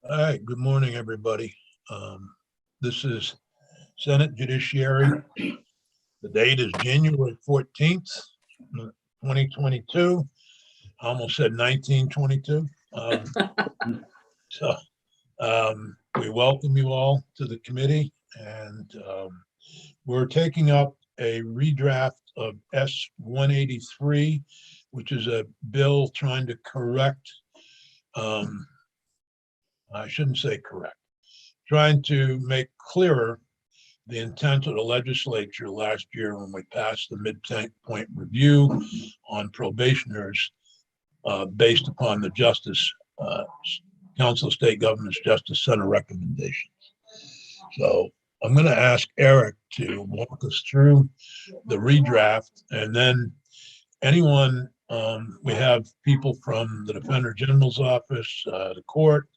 All right, good morning, everybody. This is Senate Judiciary. The date is January 14th, 2022. I almost said 1922. We welcome you all to the committee, and we're taking up a redraft of S-183, which is a bill trying to correct I shouldn't say correct, trying to make clearer the intent of the legislature last year when we passed the midpoint review on probationers based upon the Council of State Governments Justice Center recommendations. So I'm going to ask Eric to walk us through the redraft, and then anyone, we have people from the Defender General's office, the court,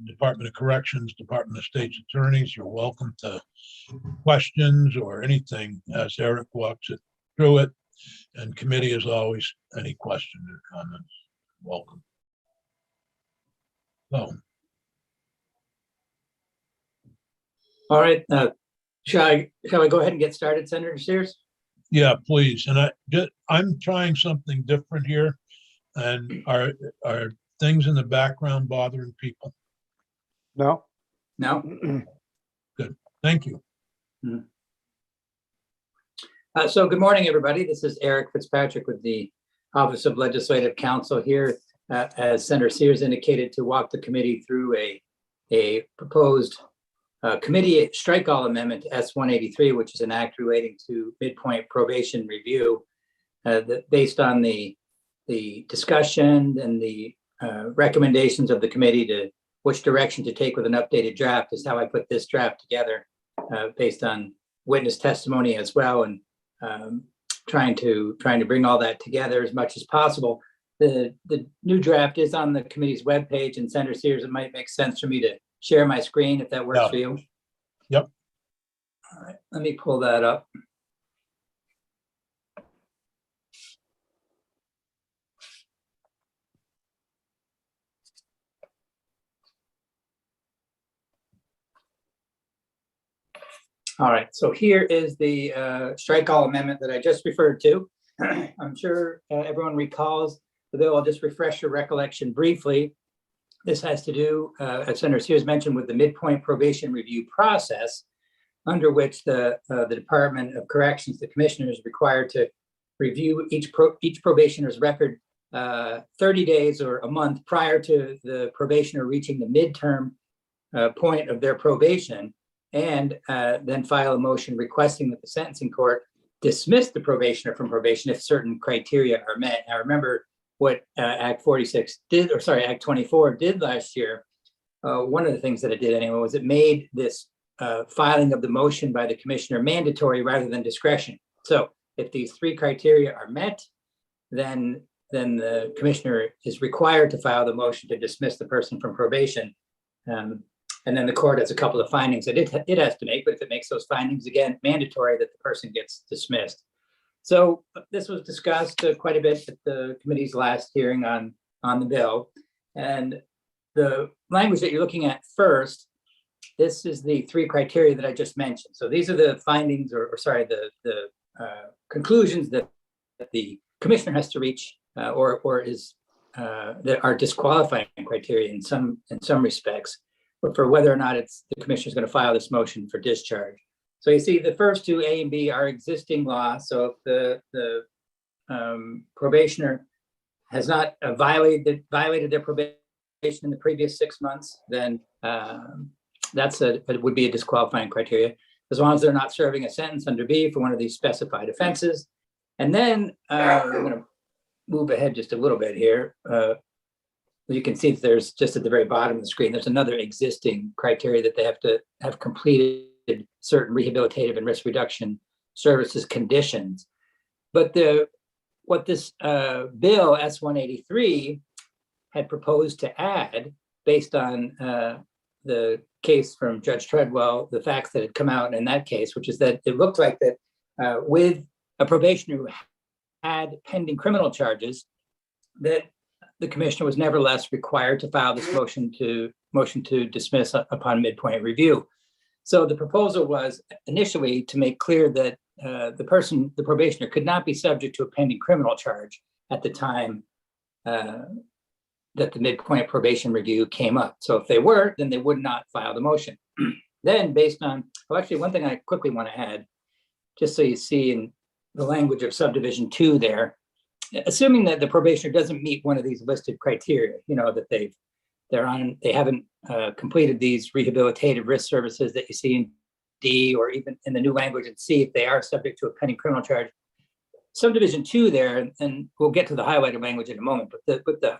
Department of Corrections, Department of State's Attorneys. You're welcome to questions or anything as Eric walks it through it. And committee, as always, any questions or comments, welcome. So, all right. Shall I go ahead and get started, Senator Sears? Yeah, please. And I'm trying something different here. And are things in the background bothering people? No. Good. Thank you. So good morning, everybody. This is Eric Fitzpatrick with the Office of Legislative Counsel here, as Senator Sears indicated, to walk the committee through a proposed committee strike-all amendment to S-183, which is an act relating to midpoint probation review, based on the discussion and the recommendations of the committee to which direction to take with an updated draft is how I put this draft together, based on witness testimony as well, and trying to bring all that together as much as possible. The new draft is on the committee's webpage, and Senator Sears, it might make sense for me to share my screen if that works for you. Yep. All right, let me pull that up. All right, so here is the strike-all amendment that I just referred to. I'm sure everyone recalls the bill. I'll just refresh your recollection briefly. This has to do, as Senator Sears mentioned, with the midpoint probation review process, under which the Department of Corrections, the commissioner, is required to review each probationer's record 30 days or a month prior to the probationer reaching the midterm point of their probation, and then file a motion requesting that the sentencing court dismiss the probationer from probation if certain criteria are met. Now, remember what Act 46 did, or sorry, Act 24 did last year. One of the things that it did anyway was it made this filing of the motion by the commissioner mandatory rather than discretion. So if these three criteria are met, then the commissioner is required to file the motion to dismiss the person from probation. And then the court has a couple of findings that it has to make, but if it makes those findings, again, mandatory that the person gets dismissed. So this was discussed quite a bit at the committee's last hearing on the bill. And the language that you're looking at first, this is the three criteria that I just mentioned. So these are the findings, the conclusions that the commissioner has to reach, or is that are disqualifying criteria in some respects, but for whether or not the commissioner is going to file this motion for discharge. So you see the first two, A and B, are existing law. So if the probationer has not violated their probation in the previous 6 months, then it would be a disqualifying criteria, as long as they're not serving a sentence under B for one of these specified offenses. And then I'm going to move ahead just a little bit here. You can see that there's just at the very bottom of the screen, there's another existing criteria that they have to have completed certain rehabilitative and risk reduction services conditions. But what this bill S-183 had proposed to add, based on the case from Judge Treadwell, the facts that had come out in that case, which is that it looked like that with a probationer who had pending criminal charges, that the commissioner was nevertheless required to file this motion to dismiss upon midpoint review. So the proposal was initially to make clear that the probationer, could not be subject to a pending criminal charge at the time that the midpoint probation review came up. So if they were, then they would not file the motion. Then based on, well, actually, one thing I quickly want to add, just so you see in the language of subdivision 2 there, assuming that the probationer doesn't meet one of these listed criteria, that they haven't completed these rehabilitative risk services that you see in D, or even in the new language in C, if they are subject to a pending criminal charge. Subdivision 2 there, and we'll get to the highlighted language in a moment, but the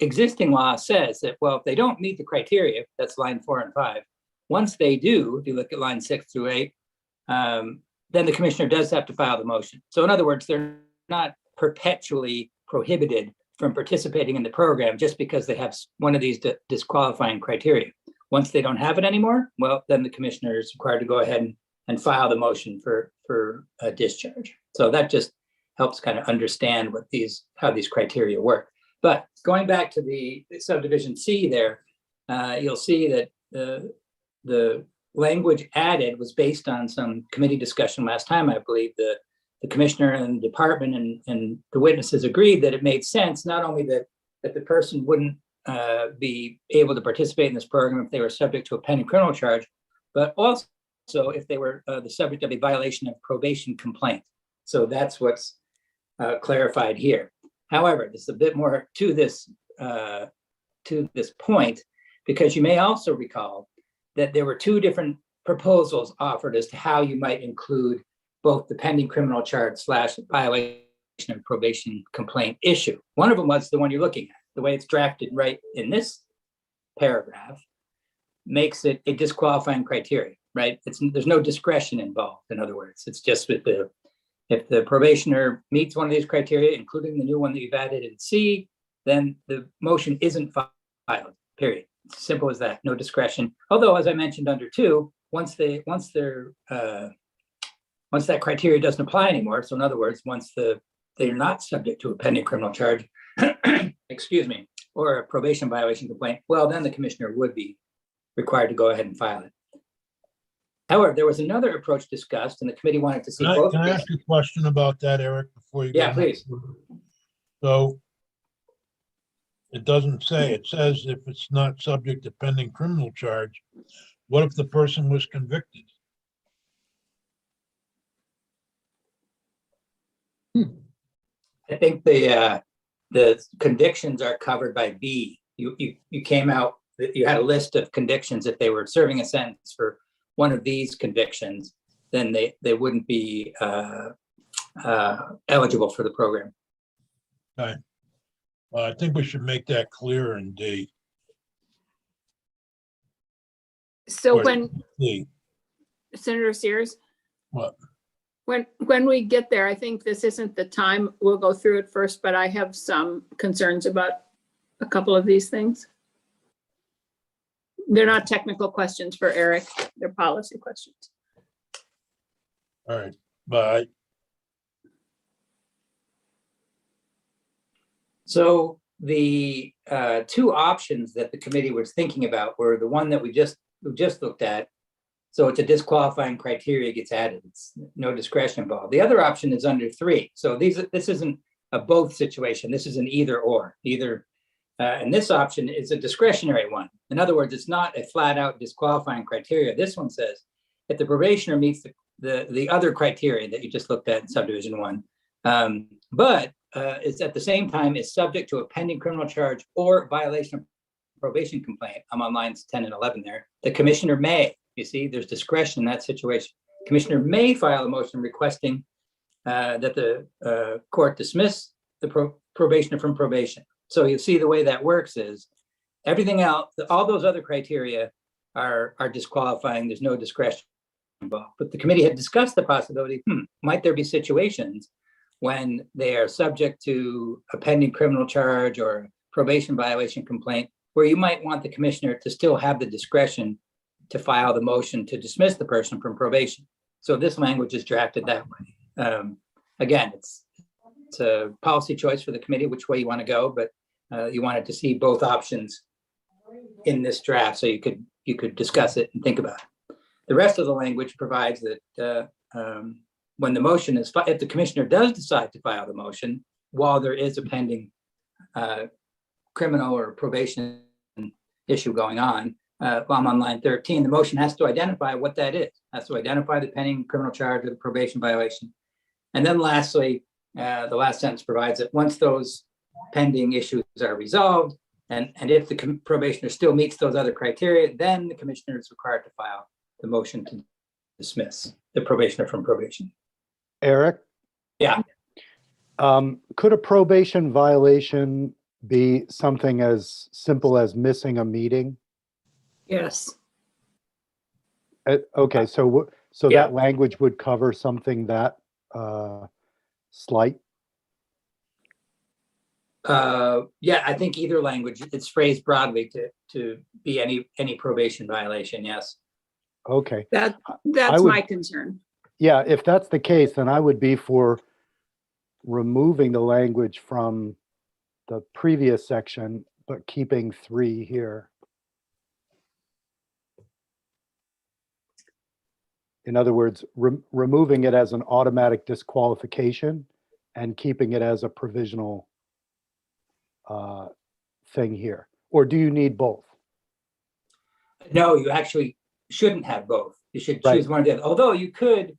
existing law says that, well, if they don't meet the criteria, that's line 4 and 5. Once they do, if you look at line 6 through 8, then the commissioner does have to file the motion. So in other words, they're not perpetually prohibited from participating in the program just because they have one of these disqualifying criteria. Once they don't have it anymore, well, then the commissioner is required to go ahead and file the motion for a discharge. So that just helps kind of understand how these criteria work. But going back to the subdivision C there, you'll see that the language added was based on some committee discussion last time. I believe the commissioner and the department and the witnesses agreed that it made sense, not only that the person wouldn't be able to participate in this program if they were subject to a pending criminal charge, but also if they were the subject of a violation of probation complaint. So that's what's clarified here. However, there's a bit more to this point, because you may also recall that there were two different proposals offered as to how you might include both the pending criminal charge / violation of probation complaint issue. One of them was the one you're looking at. The way it's drafted right in this paragraph makes it a disqualifying criteria, right? There's no discretion involved. In other words, it's just with if the probationer meets one of these criteria, including the new one that you've added in C, then the motion isn't filed, period. It's as simple as that, no discretion. Although, as I mentioned under 2, once that criteria doesn't apply anymore, so in other words, once they're not subject to a pending criminal charge, excuse me, or a probation violation complaint, well, then the commissioner would be required to go ahead and file it. However, there was another approach discussed, and the committee wanted to see both. Can I ask a question about that, Eric, before you? Yeah, please. So it doesn't say, it says if it's not subject to pending criminal charge, what if the person was convicted? I think the convictions are covered by B. You came out, you had a list of convictions. If they were serving a sentence for one of these convictions, then they wouldn't be eligible for the program. Okay. I think we should make that clear in D. So Or when, D. Senator Sears, What? when we get there, I think this isn't the time. We'll go through it first, but I have some concerns about a couple of these things. They're not technical questions for Eric, they're policy questions. All right, bye. So the two options that the committee was thinking about were the one that we just looked at. So it's a disqualifying criteria gets added. It's no discretion involved. The other option is under 3. So this isn't a both situation. This is an either or. And this option is a discretionary one. In other words, it's not a flat out disqualifying criteria. This one says if the probationer meets the other criteria that you just looked at in subdivision 1, but it's at the same time is subject to a pending criminal charge or violation of probation complaint. I'm on lines 10 and 11 there. The commissioner may, you see, there's discretion in that situation. Commissioner may file a motion requesting that the court dismiss the probationer from probation. So you see the way that works is everything else, all those other criteria are disqualifying. There's no discretion involved. But the committee had discussed the possibility, might there be situations when they are subject to a pending criminal charge or probation violation complaint, where you might want the commissioner to still have the discretion to file the motion to dismiss the person from probation. So this language is drafted that way. Again, it's a policy choice for the committee, which way you want to go, but you wanted to see both options in this draft, so you could discuss it and think about it. The rest of the language provides that when the motion is, if the commissioner does decide to file the motion while there is a pending criminal or probation issue going on, I'm on line 13, the motion has to identify what that is, has to identify the pending criminal charge or the probation violation. And then lastly, the last sentence provides that once those pending issues are resolved, and if the probationer still meets those other criteria, then the commissioner is required to file the motion to dismiss the probationer from probation. Eric? Yeah. Could a probation violation be something as simple as missing a meeting? Yes. Okay, so Yeah. that language would cover something that slight? Yeah, I think either language, it's phrased broadly to be any probation violation, yes. Okay. That's would- my concern. Yeah, if that's the case, then I would be for removing the language from the previous section, but keeping 3 here. In other words, removing it as an automatic disqualification and keeping it as a provisional thing here. Or do you need both? No, you actually shouldn't have both. You should Right. choose one or the other. Although you could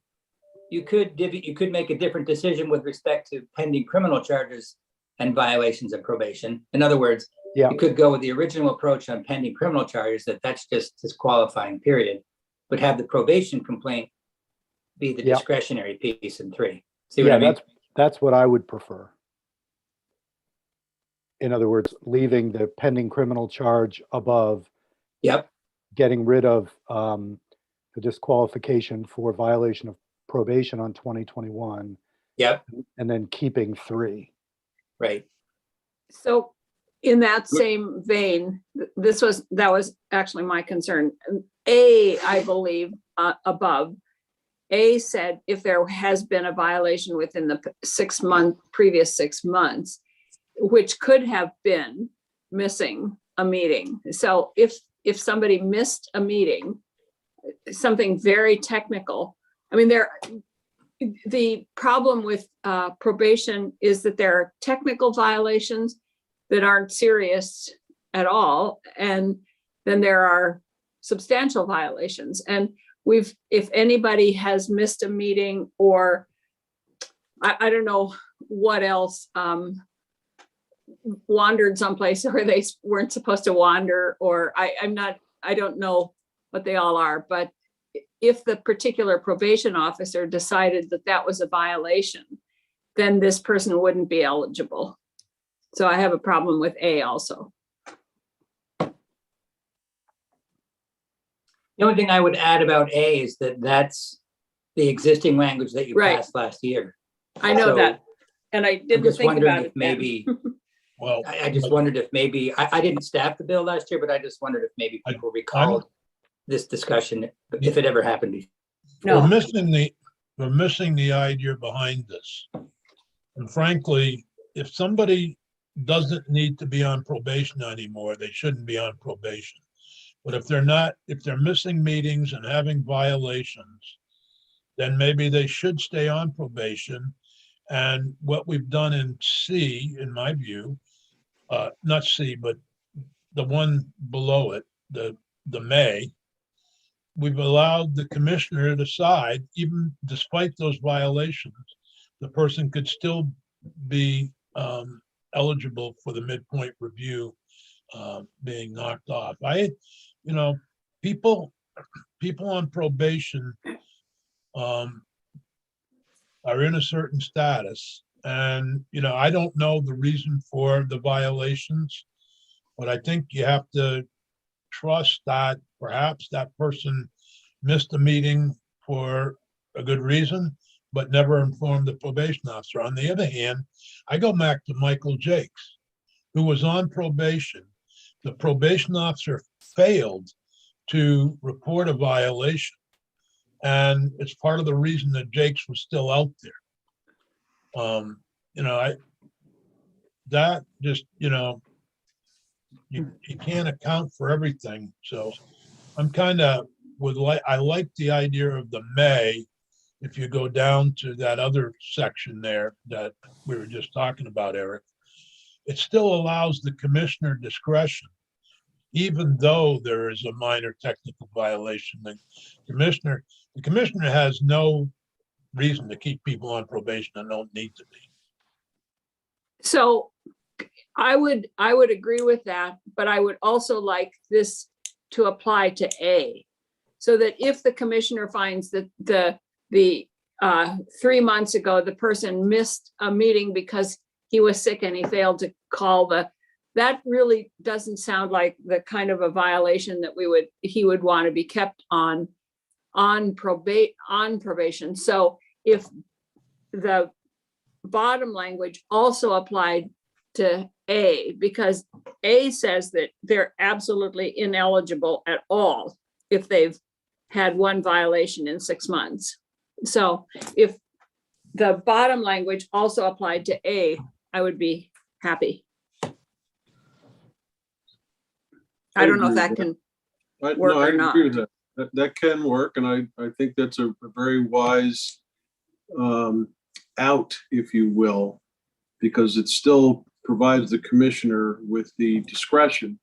make a different decision with respect to pending criminal charges and violations of probation. In other words, Yeah. you could go with the original approach on pending criminal charges, that's just disqualifying, period, but have the probation complaint be the Yeah. discretionary piece in 3. See what Yeah, I mean? that's what I would prefer. In other words, leaving the pending criminal charge above, Yep. getting rid of the disqualification for violation of probation on 2021, Yep. and then keeping 3. Right. So in that same vein, that was actually my concern. I believe above, A said if there has been a violation within the previous 6 months, which could have been missing a meeting. So if somebody missed a meeting, something very technical, I mean, the problem with probation is that there are technical violations that aren't serious at all. And then there are substantial violations. And if anybody has missed a meeting, or I don't know what else, wandered someplace where they weren't supposed to wander, or I don't know what they all are, but if the particular probation officer decided that that was a violation, then this person wouldn't be eligible. So I have a problem with A also. The only thing I would add about A is that's the existing language that you Right. passed last year. I know So, that, and I I'm didn't just think wondering about if it then. maybe, Well, I just wondered if maybe, I didn't staff the bill last year, but I just wondered if maybe people recalled this discussion, if it ever happened before. we're No, missing the idea behind this. And frankly, if somebody doesn't need to be on probation anymore, they shouldn't be on probation. But if they're missing meetings and having violations, then maybe they should stay on probation. And what we've done in C, in my view, not C, but the one below it, the may, we've allowed the commissioner to decide, even despite those violations, the person could still be eligible for the midpoint review being knocked off. People on probation are in a certain status, and I don't know the reason for the violations, but I think you have to trust that perhaps that person missed a meeting for a good reason, but never informed the probation officer. On the other hand, I go back to Michael Jakes, who was on probation. The probation officer failed to report a violation, and it's part of the reason that Jakes was still out there. you can't account for everything. So I'm kind of I like the idea of the may. If you go down to that other section there that we were just talking about, Eric, it still allows the commissioner discretion, even though there is a minor technical violation. The commissioner has no reason to keep people on probation that don't need to be. So I would agree with that, but I would also like this to apply to A. So that if the commissioner finds that the 3 months ago, the person missed a meeting because he was sick and he failed to call that really doesn't sound like the kind of a violation that he would want to be kept on probation. So if the bottom language also applied to A, because A says that they're absolutely ineligible at all if they've had one violation in 6 months. So if the bottom language also applied to A, I would be happy. I don't know if that can work No, I or not. agree with that. That can work, and I think that's a very wise out, if you will, because it still provides the commissioner with the discretion.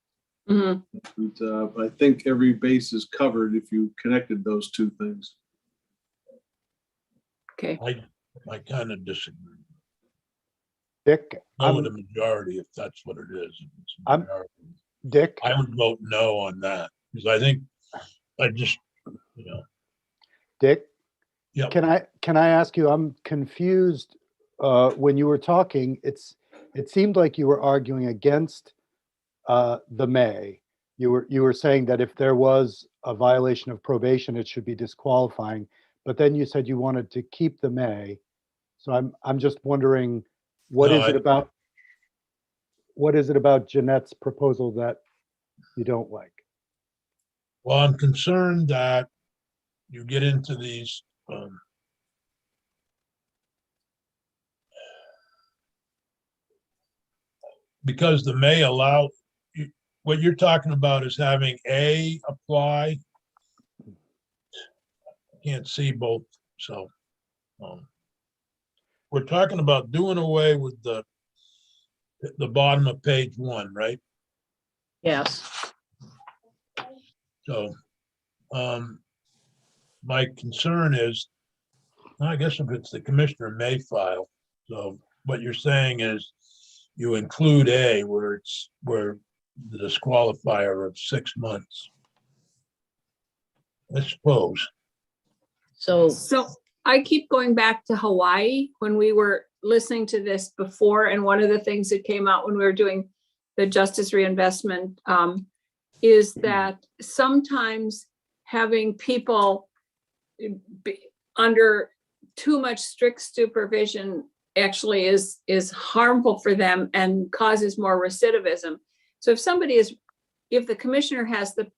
Mhm. And I think every base is covered if you connected those two things. Okay. I kind of disagree. Dick, No, with a majority, if that's what it is. If it's a I'm- majority. Dick, I would vote no on that, because I think, Dick, Yep. can I ask you, I'm confused, when you were talking, it seemed like you were arguing against the may. You were saying that if there was a violation of probation, it should be disqualifying, but then you said you wanted to keep the may. So I'm just wondering, what No, is it about Jeanette's proposal that you don't like? Well, I'm concerned that you get into these because the may allow, what you're talking about is having A apply. Can't see both, so we're talking about doing away with the bottom of page 1, right? Yes. So my concern is, I guess if it's the commissioner may file, so what you're saying is you include A where the disqualifier of 6 months. I suppose. So I keep going back to Hawaii when we were listening to this before. And one of the things that came out when we were doing the justice reinvestment is that sometimes having people under too much strict supervision actually is harmful for them and causes more recidivism. So if the commissioner has the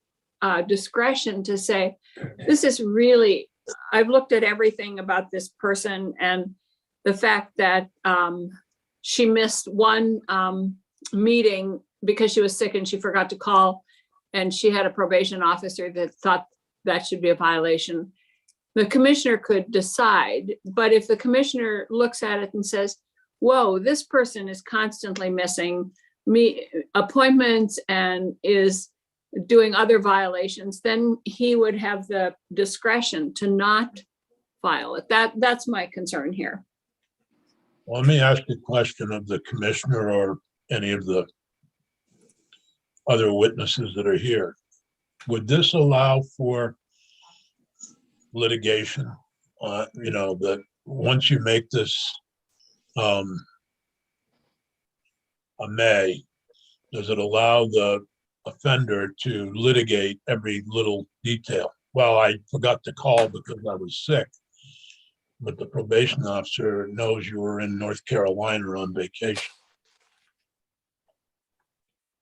discretion to say, this is really, I've looked at everything about this person and the fact that she missed one meeting because she was sick and she forgot to call, and she had a probation officer that thought that should be a violation. The commissioner could decide, but if the commissioner looks at it and says, whoa, this person is constantly missing appointments and is doing other violations, then he would have the discretion to not file it. That's my concern here. Well, let me ask a question of the commissioner or any of the other witnesses that are here. Would this allow for litigation? That once you make this a may, does it allow the offender to litigate every little detail? Well, I forgot to call because I was sick, but the probation officer knows you were in North Carolina on vacation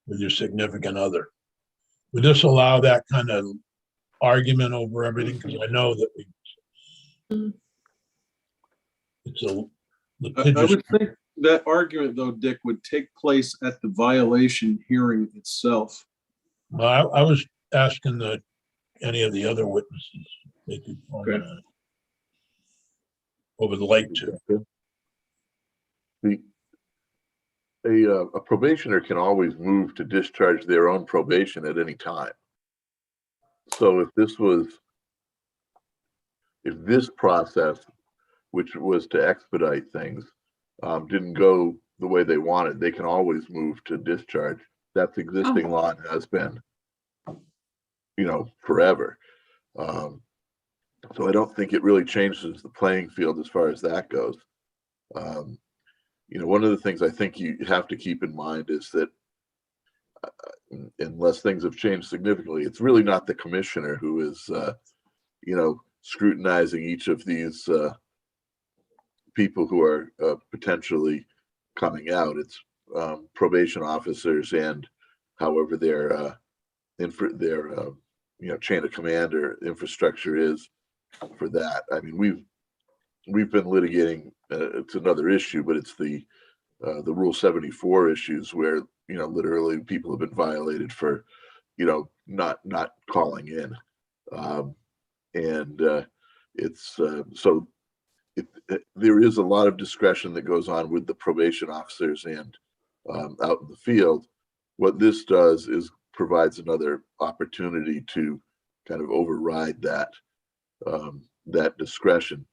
with your significant other. Would this allow that kind of argument over everything? Because I know that it's a I litigious. would think that argument though, Dick, would take place at the violation hearing itself. Well, I was asking any of the other witnesses, they could comment on it. Or would like to. A probationer can always move to discharge their own probation at any time. So if this process, which was to expedite things, didn't go the way they wanted, they can always move to discharge. That's existing law and has been, forever. So I don't think it really changes the playing field as far as that goes. One of the things I think you have to keep in mind is that unless things have changed significantly, it's really not the commissioner who is, scrutinizing each of these people who are potentially coming out. It's probation officers and however their chain of command or infrastructure is for that. I mean, we've been litigating. It's another issue, but it's the Rule 74 issues where literally people have been violated for not calling in, and it's so there is a lot of discretion that goes on with the probation officers and out in the field. What this does is provides another opportunity to kind of override that discretion,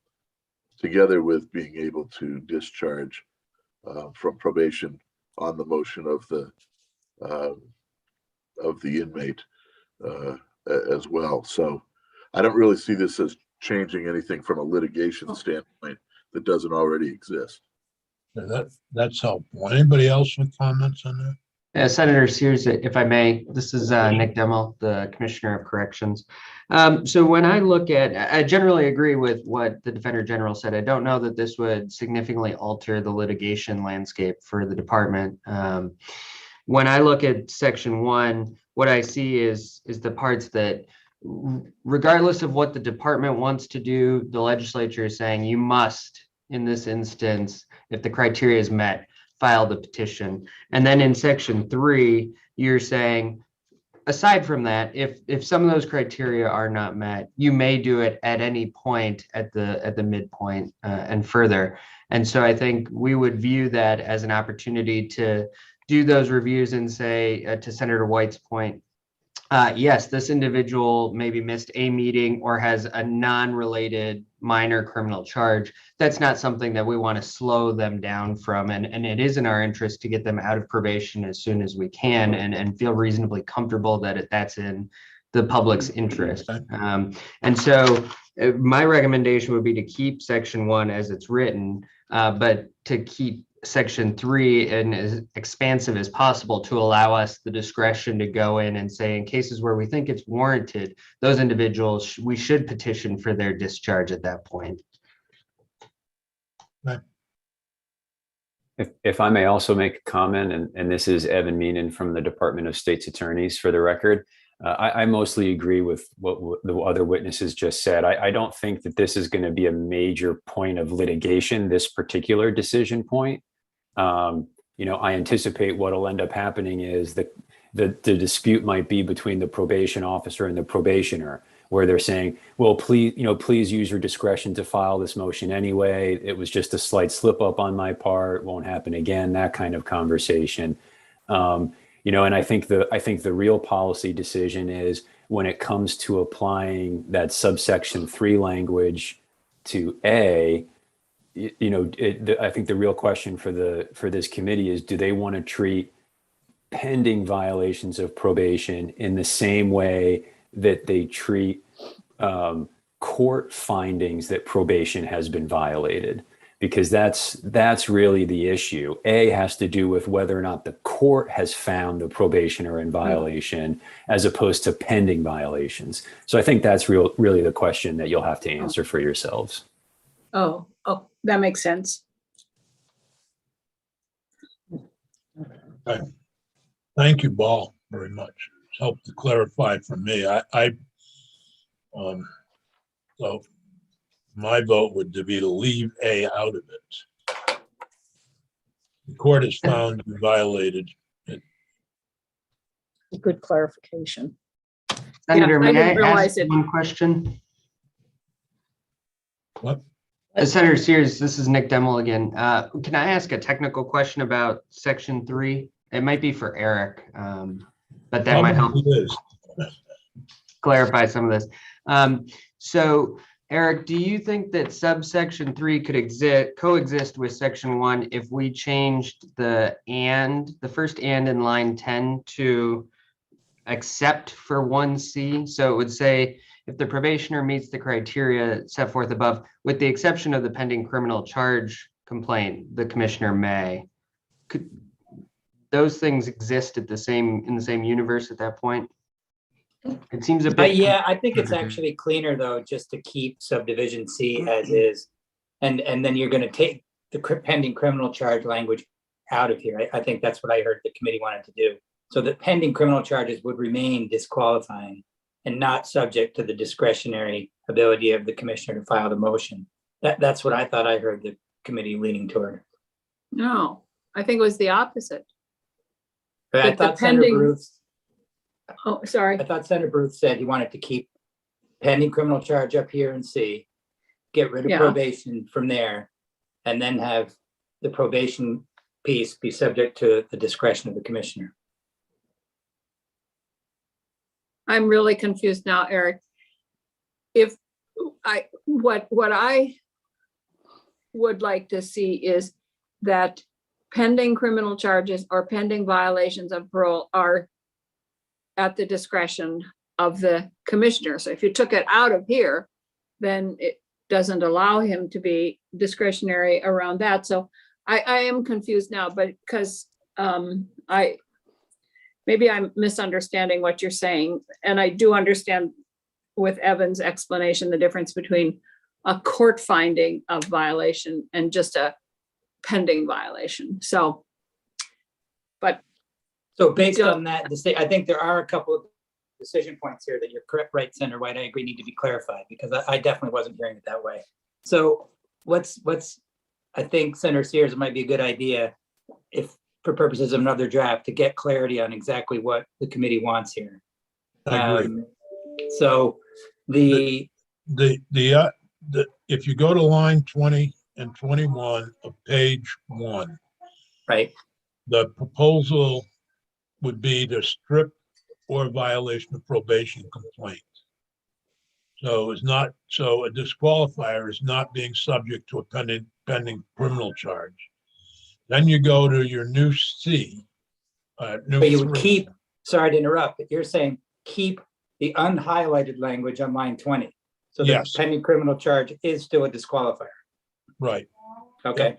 together with being able to discharge from probation on the motion of the inmate as well. So I don't really see this as changing anything from a litigation standpoint that doesn't already exist. That's helpful. Anybody else with comments on that? Senator Sears, if I may, this is Nick Demmel, the Commissioner of Corrections. So when I look at, I generally agree with what the Defender General said. I don't know that this would significantly alter the litigation landscape for the department. When I look at Section 1, what I see is the parts that, regardless of what the department wants to do, the legislature is saying you must, in this instance, if the criteria is met, file the petition. And then in Section 3, you're saying, aside from that, if some of those criteria are not met, you may do it at any point at the midpoint and further. And so I think we would view that as an opportunity to do those reviews and say, to Senator White's point, yes, this individual maybe missed a meeting or has a non-related minor criminal charge. That's not something that we want to slow them down from. And it is in our interest to get them out of probation as soon as we can and feel reasonably comfortable that that's in the public's interest. And so my recommendation would be to keep Section 1 as it's written, but to keep Section 3 and as expansive as possible to allow us the discretion to go in and say, in cases where we think it's warranted, those individuals, we should petition for their discharge at that point. If I may also make a comment, and this is Evan Meenan from the Department of State's Attorneys for the record. I mostly agree with what the other witnesses just said. I don't think that this is going to be a major point of litigation, this particular decision point. I anticipate what will end up happening is that the dispute might be between the probation officer and the probationer, where they're saying, well, please use your discretion to file this motion anyway. It was just a slight slip up on my part. Won't happen again. That kind of conversation. And I think the real policy decision is when it comes to applying that subsection 3 language to A. I think the real question for this committee is, do they want to treat pending violations of probation in the same way that they treat court findings that probation has been violated? Because that's really the issue. A has to do with whether or not the court has found the probationer in violation as opposed to pending violations. So I think that's really the question that you'll have to answer for yourselves. Oh, that makes sense. Thank you, Paul, very much. It's helped to clarify for me. So my vote would be to leave A out of it. the court has found you violated. Good clarification. Senator, I may I didn't realize ask it. one question? What? Senator Sears, this is Nick Demmel again. Can I ask a technical question about section 3? It might be for Eric, but that might help Probably is. clarify some of this. So Eric, do you think that subsection 3 could coexist with section 1 if we changed the first and in line 10 to except for 1C? So it would say, if the probationer meets the criteria set forth above, with the exception of the pending criminal charge complaint, the commissioner may. Could those things exist in the same universe at that point? It seems a bit. Yeah, I think it's actually cleaner though, just to keep subdivision C as is. And then you're gonna take the pending criminal charge language out of here. I think that's what I heard the committee wanted to do. So that pending criminal charges would remain disqualifying and not subject to the discretionary ability of the commissioner to file the motion. That's what I thought I heard the committee leaning toward. No, I think it was the opposite. But I But the thought Senator pending- Bruce, Oh, sorry. I thought Senator Bruce said he wanted to keep pending criminal charge up here in C, get rid of Yeah. probation from there, and then have the probation piece be subject to the discretion of the commissioner. I'm really confused now, Eric. What I would like to see is that pending criminal charges or pending violations of parole are at the discretion of the commissioner. So if you took it out of here, then it doesn't allow him to be discretionary around that. So I am confused now, but because maybe I'm misunderstanding what you're saying. And I do understand with Evan's explanation, the difference between a court finding of violation and just a pending violation. So, but So based on that, I think there are a couple of decision points here that you're correct, right, Senator White, I agree need to be clarified because I definitely wasn't hearing it that way. So I think Senator Sears, it might be a good idea if for purposes of another draft to get clarity on exactly what the committee wants here. I agree. So if you go to line 20 and 21 of page 1, right, the proposal would be to strip or violation of probation complaint. So a disqualifier is not being subject to a pending criminal charge. Then you go to your new C. but you would keep, sorry to interrupt, but you're saying keep the unhighlighted language on line 20. So the Yes. pending criminal charge is still a disqualifier. Right. Okay,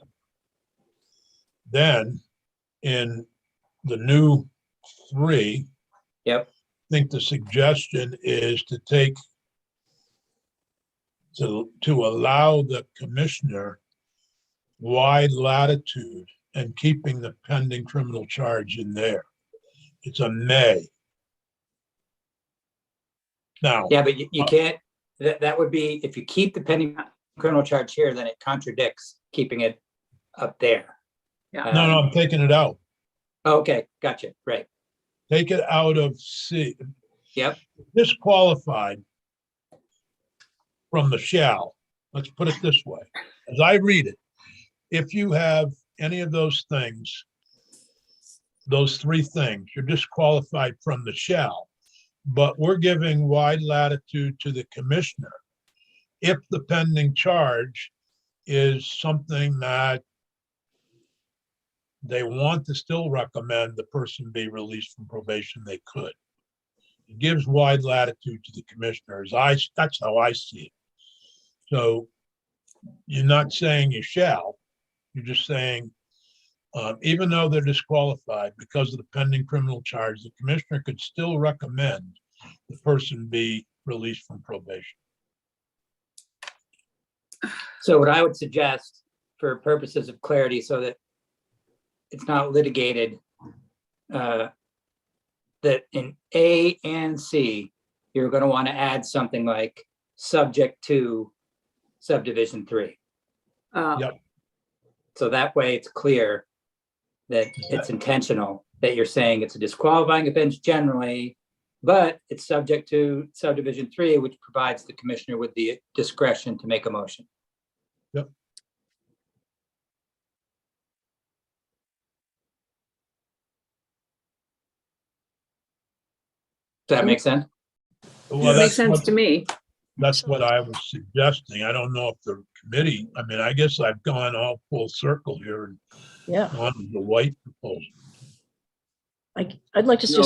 Then in the new 3, yep, I think the suggestion is to allow the commissioner wide latitude and keeping the pending criminal charge in there. It's a may. Now, yeah, but you can't, that would be, if you keep the pending criminal charge here, then it contradicts keeping it up there. Yeah. no, I'm taking it out. Okay, gotcha, right, Take it out of C. yep, Disqualified from the shall. Let's put it this way. As I read it, if you have any of those things, those 3 things, you're disqualified from the shall. But we're giving wide latitude to the commissioner if the pending charge is something that they want to still recommend the person be released from probation, they could. It gives wide latitude to the commissioners. That's how I see it. So you're not saying you shall, you're just saying, even though they're disqualified because of the pending criminal charge, the commissioner could still recommend the person be released from probation. so what I would suggest for purposes of clarity, so that it's not litigated, that in A and C, you're gonna wanna add something like subject to subdivision 3. Yep. So that way it's clear that it's intentional, that you're saying it's a disqualifying offense generally, but it's subject to subdivision 3, which provides the commissioner with the discretion to make a motion. Yep. Does that make sense? Well, Makes sense to me. That's what I was suggesting. I don't know if the committee, I mean, I guess I've gone all full circle here and Yeah, gone to the white proposal. I'd like to No,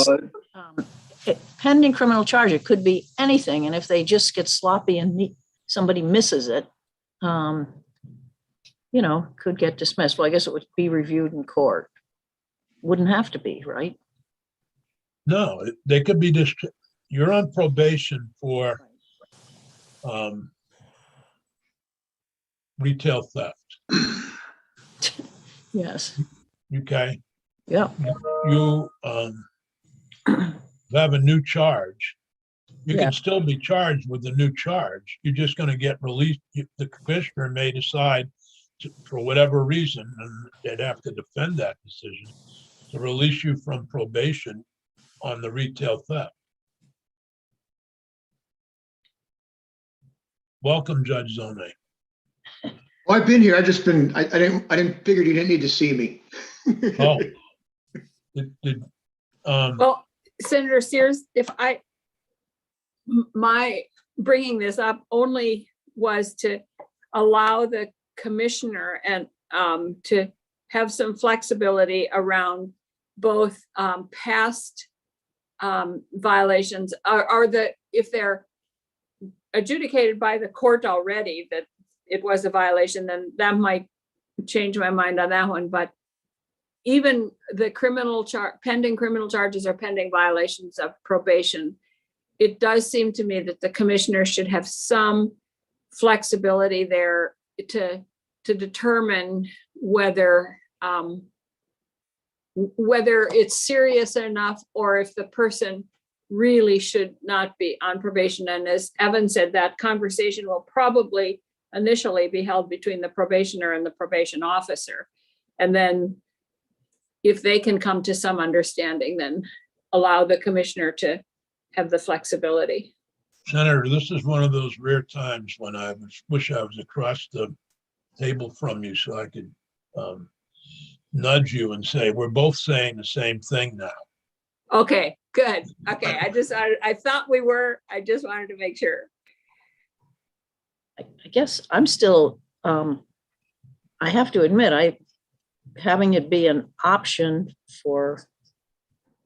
just, pending criminal charge, it could be anything, and if they just get sloppy and somebody misses it, could get dismissed. Well, I guess it would be reviewed in court. Wouldn't have to be, right? No, they could be just, you're on probation for retail theft, Yes, okay? yeah, You have a new charge. You Yeah. can still be charged with the new charge. You're just gonna get released. The commissioner may decide for whatever reason, and they'd have to defend that decision, to release you from probation on the retail theft. Welcome, Judge Zone. Well, I've been here. I didn't figure you didn't need to see me. Oh. Well, Senator Sears, my bringing this up only was to allow the commissioner and to have some flexibility around both past violations or if they're adjudicated by the court already that it was a violation, then that might change my mind on that one. But even the pending criminal charges or pending violations of probation, it does seem to me that the commissioner should have some flexibility there to determine whether it's serious enough or if the person really should not be on probation. And as Evan said, that conversation will probably initially be held between the probationer and the probation officer. And then if they can come to some understanding, then allow the commissioner to have the flexibility. Senator, this is one of those rare times when I wish I was across the table from you so I could nudge you and say, we're both saying the same thing now. Okay, good. Okay, I thought we were, I just wanted to make sure. I guess I'm still, I have to admit, having it be an option for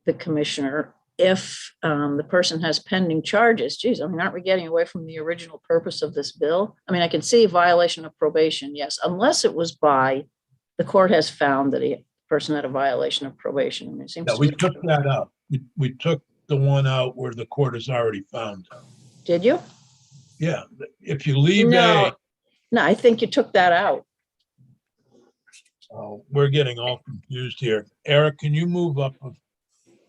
the commissioner if the person has pending charges. Geez, I mean, aren't we getting away from the original purpose of this bill? I mean, I can see a violation of probation, yes, unless it was by, the court has found that a person had a violation of probation. I mean, it seems Yeah, to we me- took that out. We took the one out where the court has already found. Did you? Yeah, if you leave No. No, I think you took that out. we're getting all confused here. Eric, can you move up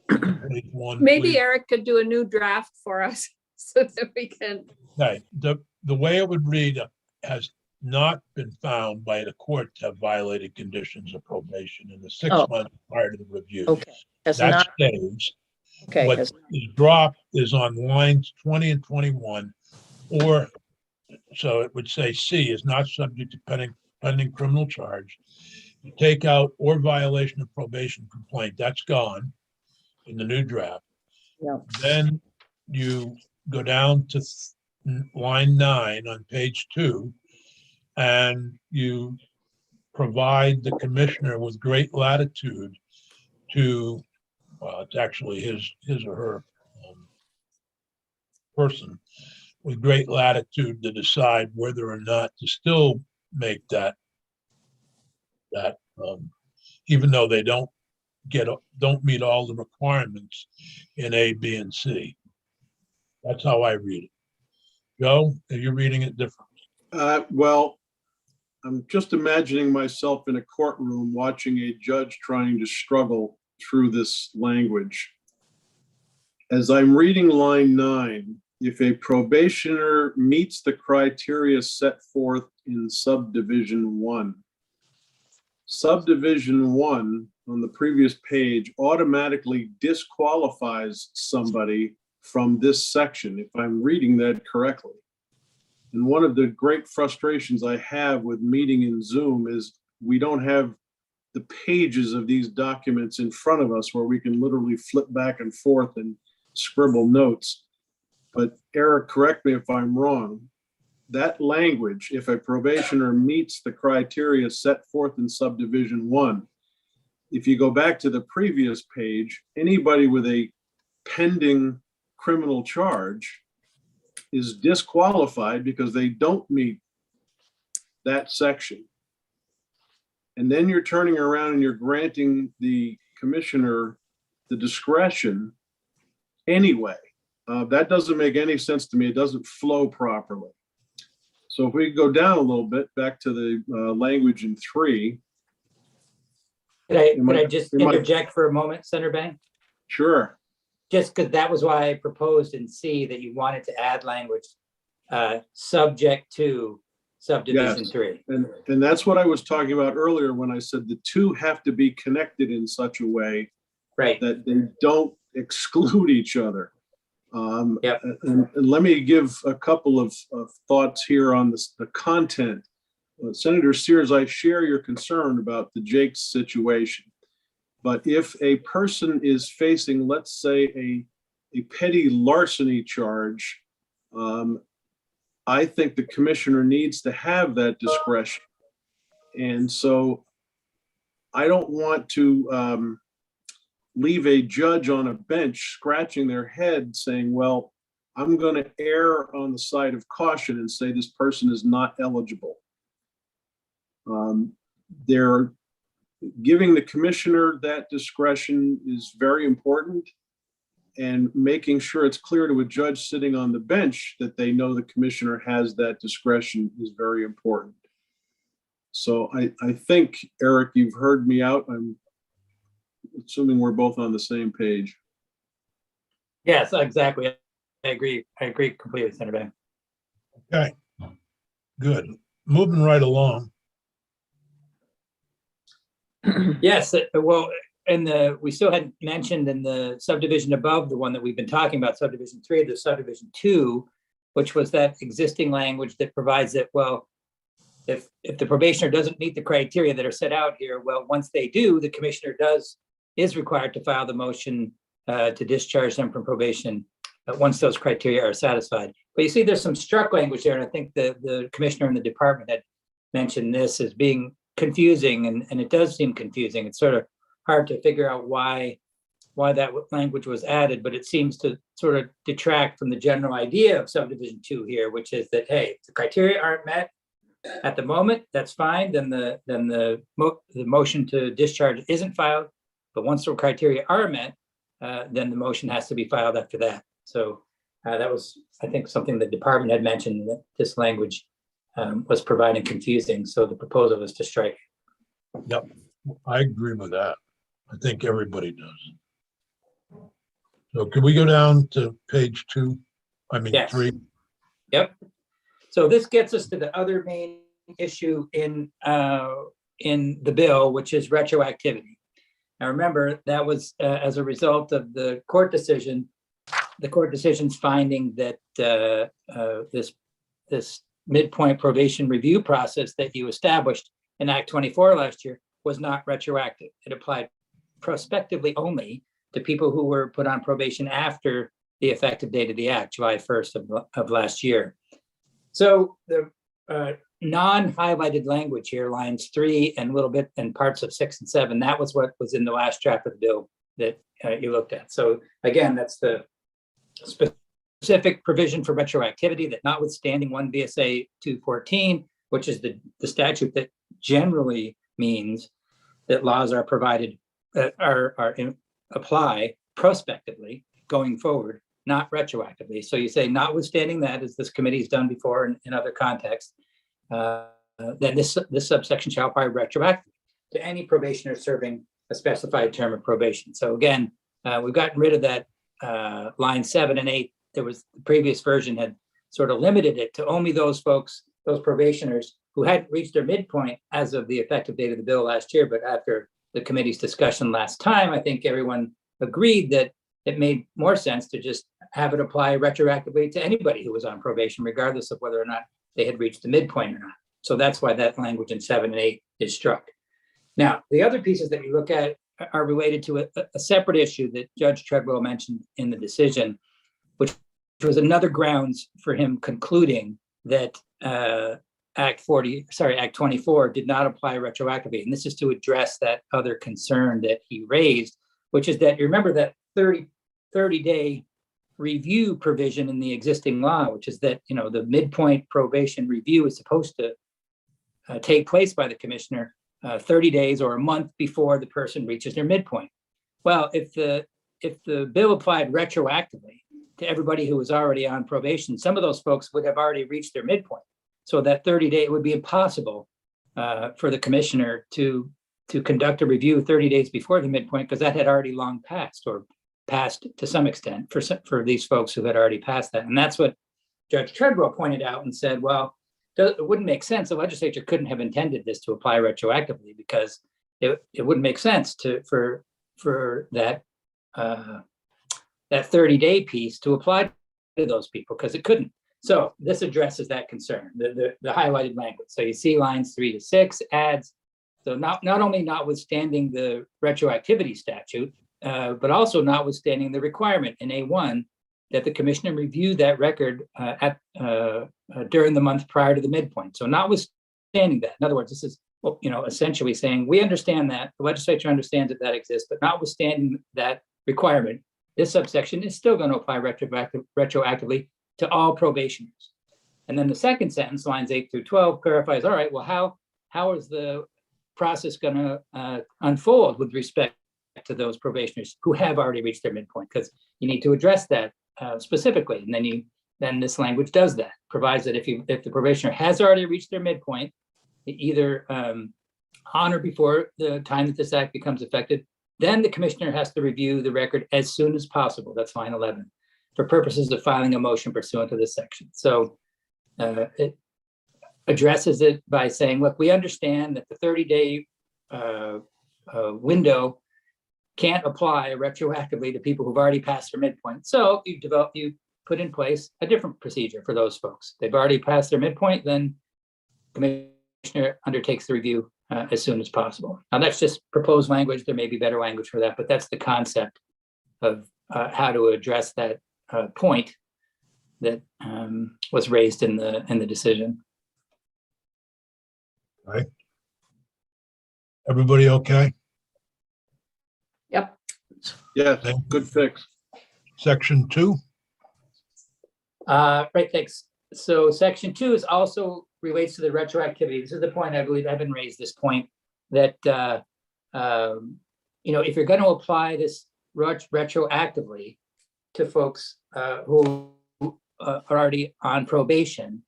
page one? Maybe please? Eric could do a new draft for us so that we can, Okay, the way it would read has not been found by the court to have violated conditions of probation in the 6 Oh. months prior to the review. Okay. Has That not, stays. okay, What has- is dropped is on lines 20 and 21, or, so it would say C is not subject to pending criminal charge. You take out or violation of probation complaint, that's gone in the new draft. Yeah. Then you go down to line 9 on page 2, and you provide the commissioner with great latitude to, well, it's actually his or her person with great latitude to decide whether or not to still make that even though they don't meet all the requirements in A, B, and C. That's how I read it. Joe, are you reading it differently? Well, I'm just imagining myself in a courtroom watching a judge trying to struggle through this language. As I'm reading line 9, if a probationer meets the criteria set forth in subdivision 1, subdivision 1 on the previous page automatically disqualifies somebody from this section, if I'm reading that correctly. And one of the great frustrations I have with meeting in Zoom is we don't have the pages of these documents in front of us where we can literally flip back and forth and scribble notes. But Eric, correct me if I'm wrong, that language, if a probationer meets the criteria set forth in subdivision 1, if you go back to the previous page, anybody with a pending criminal charge is disqualified because they don't meet that section. And then you're turning around and you're granting the commissioner the discretion anyway. That doesn't make any sense to me. It doesn't flow properly. So if we go down a little bit, back to the language in 3. Could I just interject for a moment, Senator Bang? Sure. Just because that was why I proposed in C that you wanted to add language subject to subdivision Yes. 3. And that's what I was talking about earlier when I said the two have to be connected in such a way Right. that they don't exclude each other. Yep. And let me give a couple of thoughts here on the content. Senator Sears, I share your concern about the Jakes situation. But if a person is facing, let's say, a petty larceny charge, I think the commissioner needs to have that discretion. And so I don't want to leave a judge on a bench scratching their head saying, well, I'm going to err on the side of caution and say this person is not eligible. They're giving the commissioner that discretion is very important, and making sure it's clear to a judge sitting on the bench that they know the commissioner has that discretion is very important. So I think, Eric, you've heard me out. I'm assuming we're both on the same page. Yes, exactly. I agree. I agree completely, Senator Bang. Okay, good. Moving right along. Yes, well, and we still hadn't mentioned in the subdivision above, the one that we've been talking about, subdivision 3, the subdivision 2, which was that existing language that provides that, well, if the probationer doesn't meet the criteria that are set out here, well, once they do, the commissioner is required to file the motion to discharge them from probation once those criteria are satisfied. But you see, there's some struck language there, and I think the commissioner and the department had mentioned this as being confusing, and it does seem confusing. It's sort of hard to figure out why that language was added, but it seems to sort of detract from the general idea of subdivision 2 here, which is that, hey, if the criteria aren't met at the moment, that's fine. Then the motion to discharge isn't filed, but once the criteria are met, then the motion has to be filed after that. So that was, I think, something the department had mentioned, that this language was providing confusing. So the proposal was to strike. Yep, I agree with that. I think everybody does. So could we go down to page 2? I mean, Yes. 3. Yep. So this gets us to the other main issue in the bill, which is retroactivity. Now, remember, that was as a result of the court decision's finding that this midpoint probation review process that you established in Act 24 last year was not retroactive. It applied prospectively only to people who were put on probation after the effective date of the act, July 1st of last year. So the non-highlighted language here, lines 3 and a little bit and parts of 6 and 7, that was what was in the last draft of the bill that you looked at. So again, that's the specific provision for retroactivity, that notwithstanding 1 VSA 214, which is the statute that generally means that laws are provided apply prospectively going forward, not retroactively. So you say, notwithstanding that, as this committee has done before in other contexts, then this subsection shall apply retroactively to any probationer serving a specified term of probation. So again, we've gotten rid of that line 7 and 8. There was the previous version had sort of limited it to only those folks, those probationers who hadn't reached their midpoint as of the effective date of the bill last year, but after the committee's discussion last time, I think everyone agreed that it made more sense to just have it apply retroactively to anybody who was on probation, regardless of whether or not they had reached the midpoint or not. So that's why that language in 7 and 8 is struck. Now, the other pieces that you look at are related to a separate issue that Judge Treadwell mentioned in the decision, which was another grounds for him concluding that Act 24 did not apply retroactively. And this is to address that other concern that he raised, which is that you remember that 30-day review provision in the existing law, which is that, you know, the midpoint probation review is supposed to take place by the commissioner 30 days or a month before the person reaches their midpoint. Well, if the bill applied retroactively to everybody who was already on probation, some of those folks would have already reached their midpoint. So that 30-day, it would be impossible for the commissioner to conduct a review 30 days before the midpoint, because that had already long passed, or passed to some extent for these folks who had already passed that. And that's what Judge Treadwell pointed out and said, well, it wouldn't make sense. The legislature couldn't have intended this to apply retroactively, because it wouldn't make sense for that 30-day piece to apply to those people, because it couldn't. So this addresses that concern, the highlighted language. So you see lines 3 to 6 adds, so not only notwithstanding the retroactivity statute, but also notwithstanding the requirement in A1 that the commissioner review that record during the month prior to the midpoint. So notwithstanding that, in other words, this is, you know, essentially saying we understand that, the legislature understands that that exists, but notwithstanding that requirement, this subsection is still going to apply retroactively to all probationers. And then the second sentence, lines 8 through 12, clarifies, all right, well, how is the process going to unfold with respect to those probationers who have already reached their midpoint? Because you need to address that specifically. And then this language does that, provides that if the probationer has already reached their midpoint, either on or before the time that this act becomes effective, then the commissioner has to review the record as soon as possible. That's line 11, for purposes of filing a motion pursuant to this section. So it addresses it by saying, look, we understand that the 30-day window can't apply retroactively to people who've already passed their midpoint. So you put in place a different procedure for those folks. They've already passed their midpoint, then the commissioner undertakes the review as soon as possible. Now that's just proposed language. There may be better language for that, but that's the concept of how to address that point that was raised in the decision. Right. Everybody okay? Yep. Yeah, good fix. Section 2? Right, thanks. So section 2 is also relates to the retroactivity. This is the point, I believe Evan raised this point, that you know, if you're going to apply this retroactively to folks who are already on probation,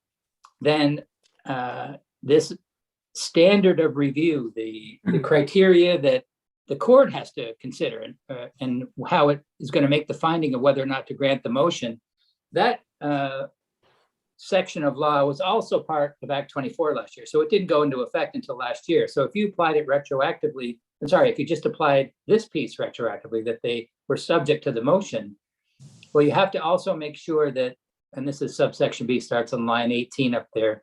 then this standard of review, the criteria that the court has to consider and how it is going to make the finding of whether or not to grant the motion, that section of law was also part of Act 24 last year. So it didn't go into effect until last year. So if you applied it retroactively, I'm sorry, if you just applied this piece retroactively, that they were subject to the motion, well, you have to also make sure that, and this is subsection B, starts on line 18 up there.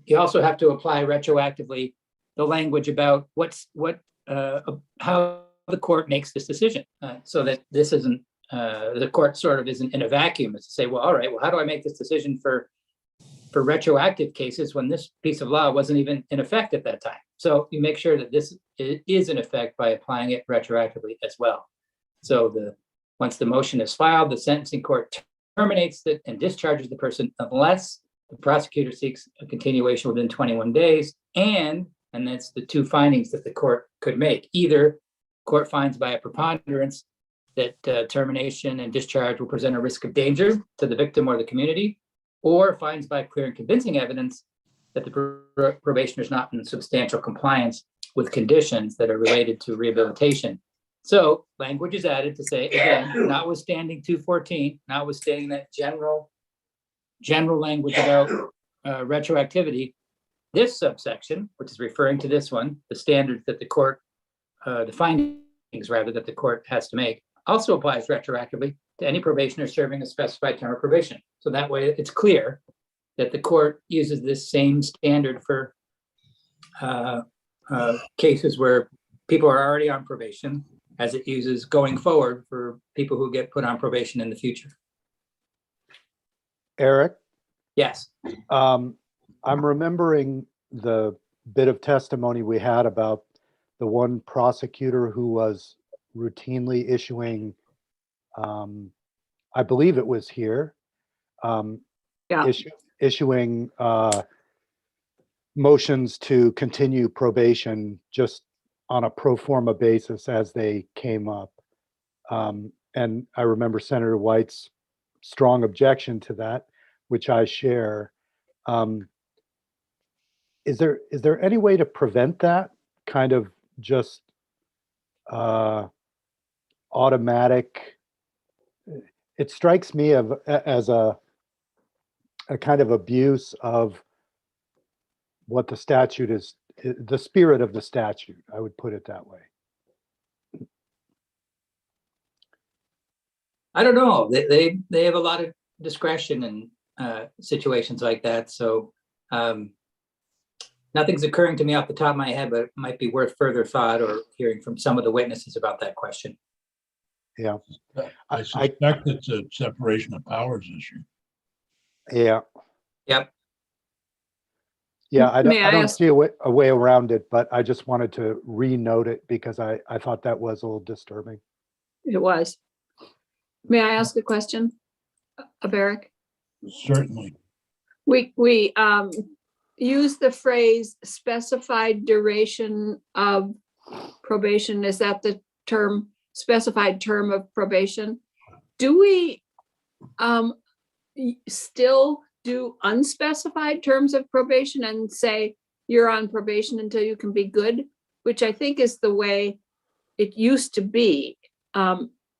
You also have to apply retroactively the language about how the court makes this decision, so that this isn't, the court sort of isn't in a vacuum. It's to say, well, all right, well, how do I make this decision for retroactive cases when this piece of law wasn't even in effect at that time? So you make sure that this is in effect by applying it retroactively as well. So once the motion is filed, the sentencing court terminates it and discharges the person unless the prosecutor seeks a continuation within 21 days. And that's the two findings that the court could make. Either court finds by a preponderance that termination and discharge will present a risk of danger to the victim or the community, or finds by clear and convincing evidence that the probationer is not in substantial compliance with conditions that are related to rehabilitation. So language is added to say, again, notwithstanding 214, notwithstanding that general language about retroactivity, this subsection, which is referring to this one, the standards that the court the findings rather that the court has to make also applies retroactively to any probationer serving a specified term of probation. So that way it's clear that the court uses this same standard for cases where people are already on probation as it uses going forward for people who get put on probation in the future. Eric, Yes. I'm remembering the bit of testimony we had about the one prosecutor who was routinely issuing, I believe it was here, Yeah. issuing motions to continue probation just on a pro forma basis as they came up. And I remember Senator White's strong objection to that, which I share. Is there any way to prevent that kind of just automatic? It strikes me as a kind of abuse of what the statute is, the spirit of the statute. I would put it that way. I don't know. They have a lot of discretion in situations like that. So nothing's occurring to me off the top of my head, but it might be worth further thought or hearing from some of the witnesses about that question. Yeah. I suspect it's a separation of powers issue. Yeah. Yep. Yeah, I May I don't ask- see a way around it, but I just wanted to re-note it because I thought that was a little disturbing. It was. May I ask a question of Eric? Certainly. We use the phrase specified duration of probation. Is that the term, specified term of probation? Do we still do unspecified terms of probation and say you're on probation until you can be good, which I think is the way it used to be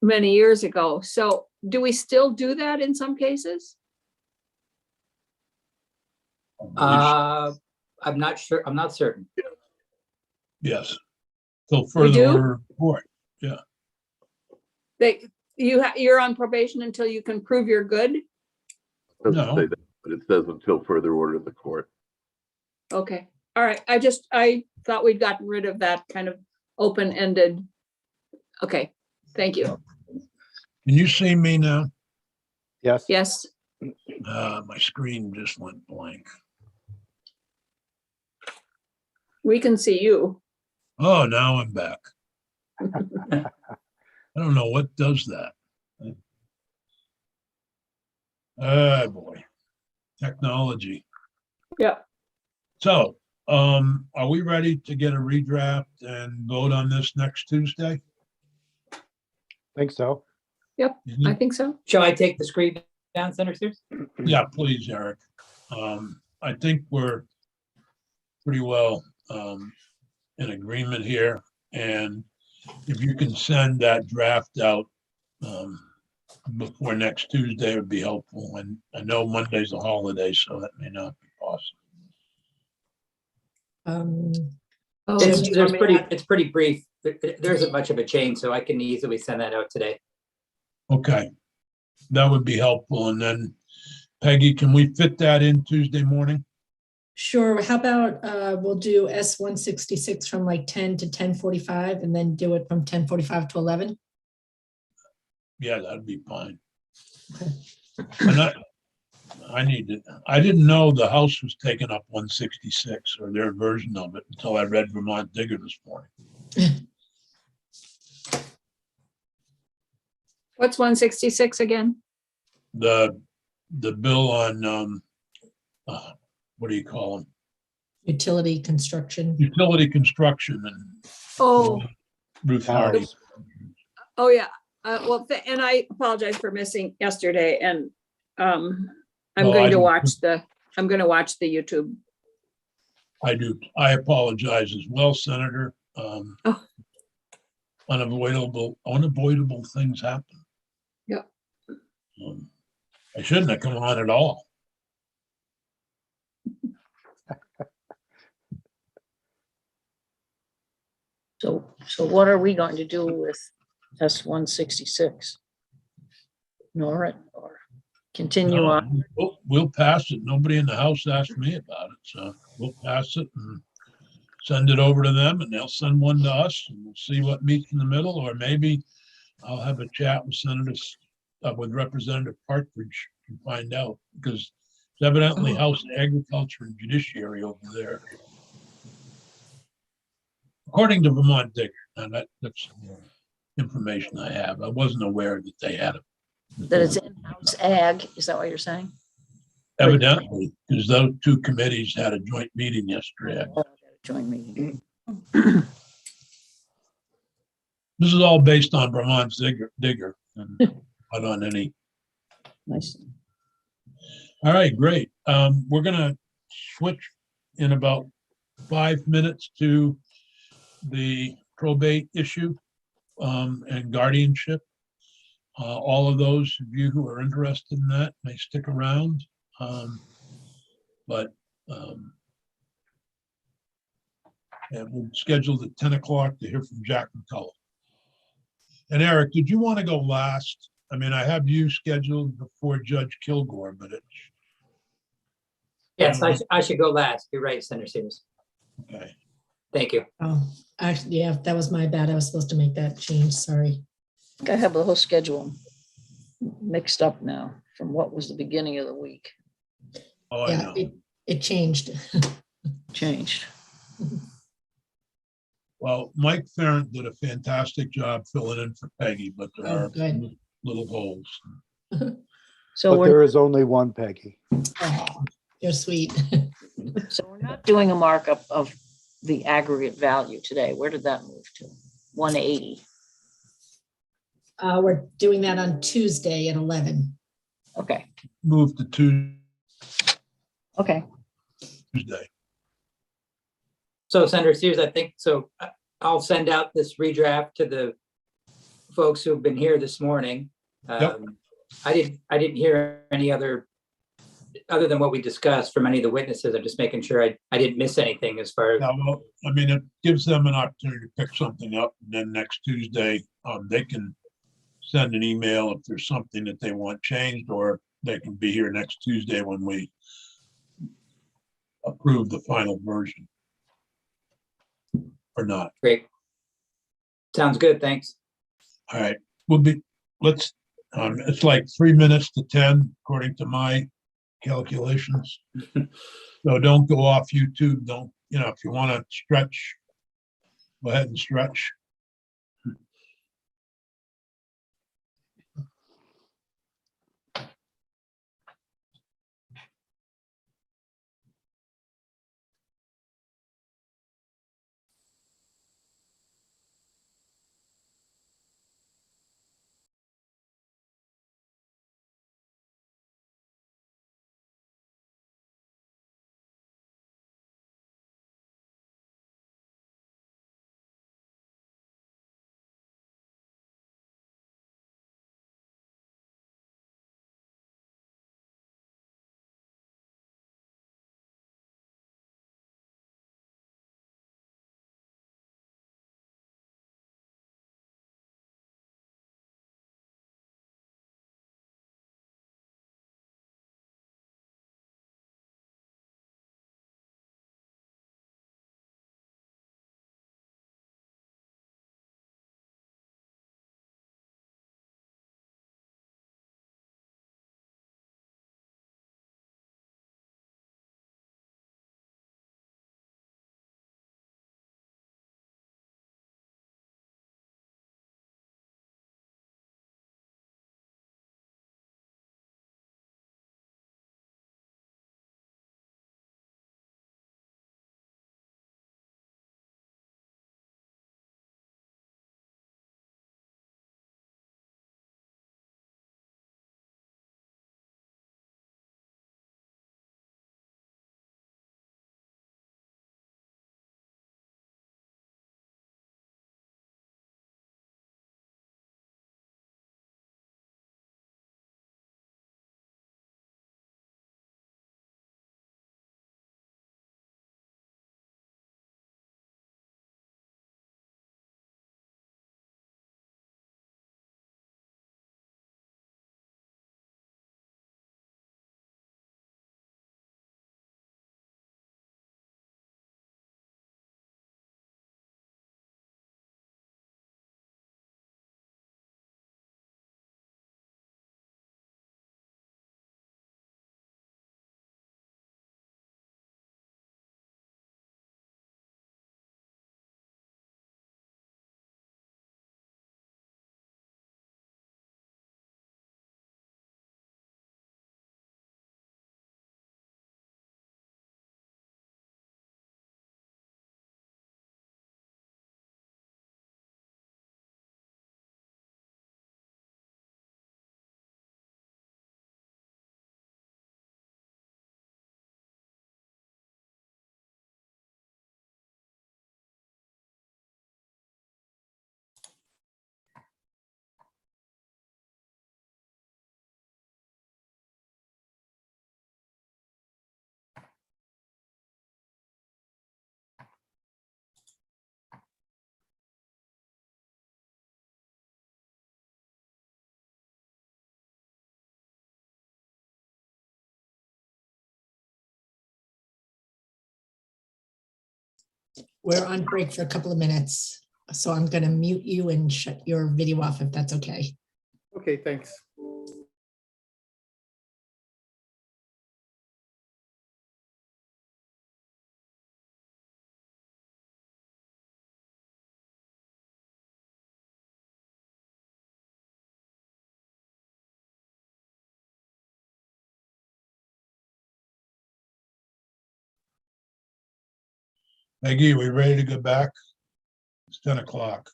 many years ago. So do we still do that in some cases? I'm not sure. I'm not certain. Yes. Till We further do? order of court. You're on probation until you can prove you're good? Doesn't No. say that, but it says until further order of the court. Okay, all right. I thought we'd gotten rid of that kind of open-ended. Okay, thank you. Can you see me now? Yes? Yes, My screen just went blank. we can see you. Oh, now I'm back. I don't know what does that. Ah, boy. Technology. Yeah. So, are we ready to get a redraft and vote on this next Tuesday? Think so. Yep, I think so. Shall I take the screen down, Senator Sears? Yeah, please, Eric. I think we're pretty well in agreement here. And if you can send that draft out before next Tuesday, it would be helpful. And I know Monday's a holiday, so that may not be possible. Oh, It's pretty brief. There isn't much of a change, so I can easily send that out today. Okay, that would be helpful. And then Peggy, can we fit that in Tuesday morning? Sure. How about we'll do S-166 from like 10 to 10:45 and then do it from 10:45 to 11? Yeah, that'd be fine. Okay. And I didn't know the House was taking up 166 or their version of it until I read Vermont Digger this morning. what's 166 again? The bill on, what do you call them? Utility construction. Utility construction and Oh, Ruth Hardy. oh, yeah. Well, and I apologize for missing yesterday, and I'm Well, going I to do- watch the YouTube. I apologize as well, Senator. Oh. Unavoidable things happen. Yep. I shouldn't have come on at all. So So what are we going to do with S-166? Ignore it or continue No, on? we'll pass it. Nobody in the house asked me about it, so we'll pass it and send it over to them, and they'll send one to us, and we'll see what meets in the middle, or maybe I'll have a chat with with Representative Partridge and find out, because it's evidently House Agriculture and Judiciary over there. According to Vermont Digger, and that's information I have. I wasn't aware that they had it. That it's in-house ag, is that what you're saying? Evidently, because those two committees had a joint meeting yesterday. Joint meeting. This is all based on Vermont Digger and not on any. Nice. All right, great. We're gonna switch in about 5 minutes to the probate issue and guardianship. All of those of you who are interested in that may stick around. And we'll schedule at 10 o'clock to hear from Jack McCullough. And Eric, did you want to go last? I mean, I have you scheduled before Judge Kilgore, but it's Yes, I should go last. You're right, Senator Sears. okay. Thank you. Oh, actually, yeah, that was my bad. I was supposed to make that change. Sorry. I have the whole schedule mixed up now from what was the beginning of the week. Oh, I Yeah, know. it changed. Changed. Well, Mike Ferrant did a fantastic job filling in for Peggy, but there Oh, are good. little holes. So But we're, there is only one Peggy. Oh, you're sweet. so we're not doing a markup of the aggregate value today. Where did that move to? 180. We're doing that on Tuesday at 11. Okay, Moved to okay. Tuesday. So Senator Sears, I think, so I'll send out this redraft to the folks who've been here this morning. Yep. I didn't hear any other than what we discussed from any of the witnesses. I'm just making sure I didn't miss anything as far as, Now, well, I mean, it gives them an opportunity to pick something up, and then next Tuesday, they can send an email if there's something that they want changed, or they can be here next Tuesday when we approve the final version. Or not. great. Sounds good, thanks. All right, it's like 3 minutes to 10, according to my calculations. So don't go off YouTube. Don't, if you want to stretch, go ahead and stretch. We're on break for a couple of minutes, so I'm going to mute you and shut your video off if that's okay. Okay, thanks. Maggie, are we ready to go back? It's 10 o'clock.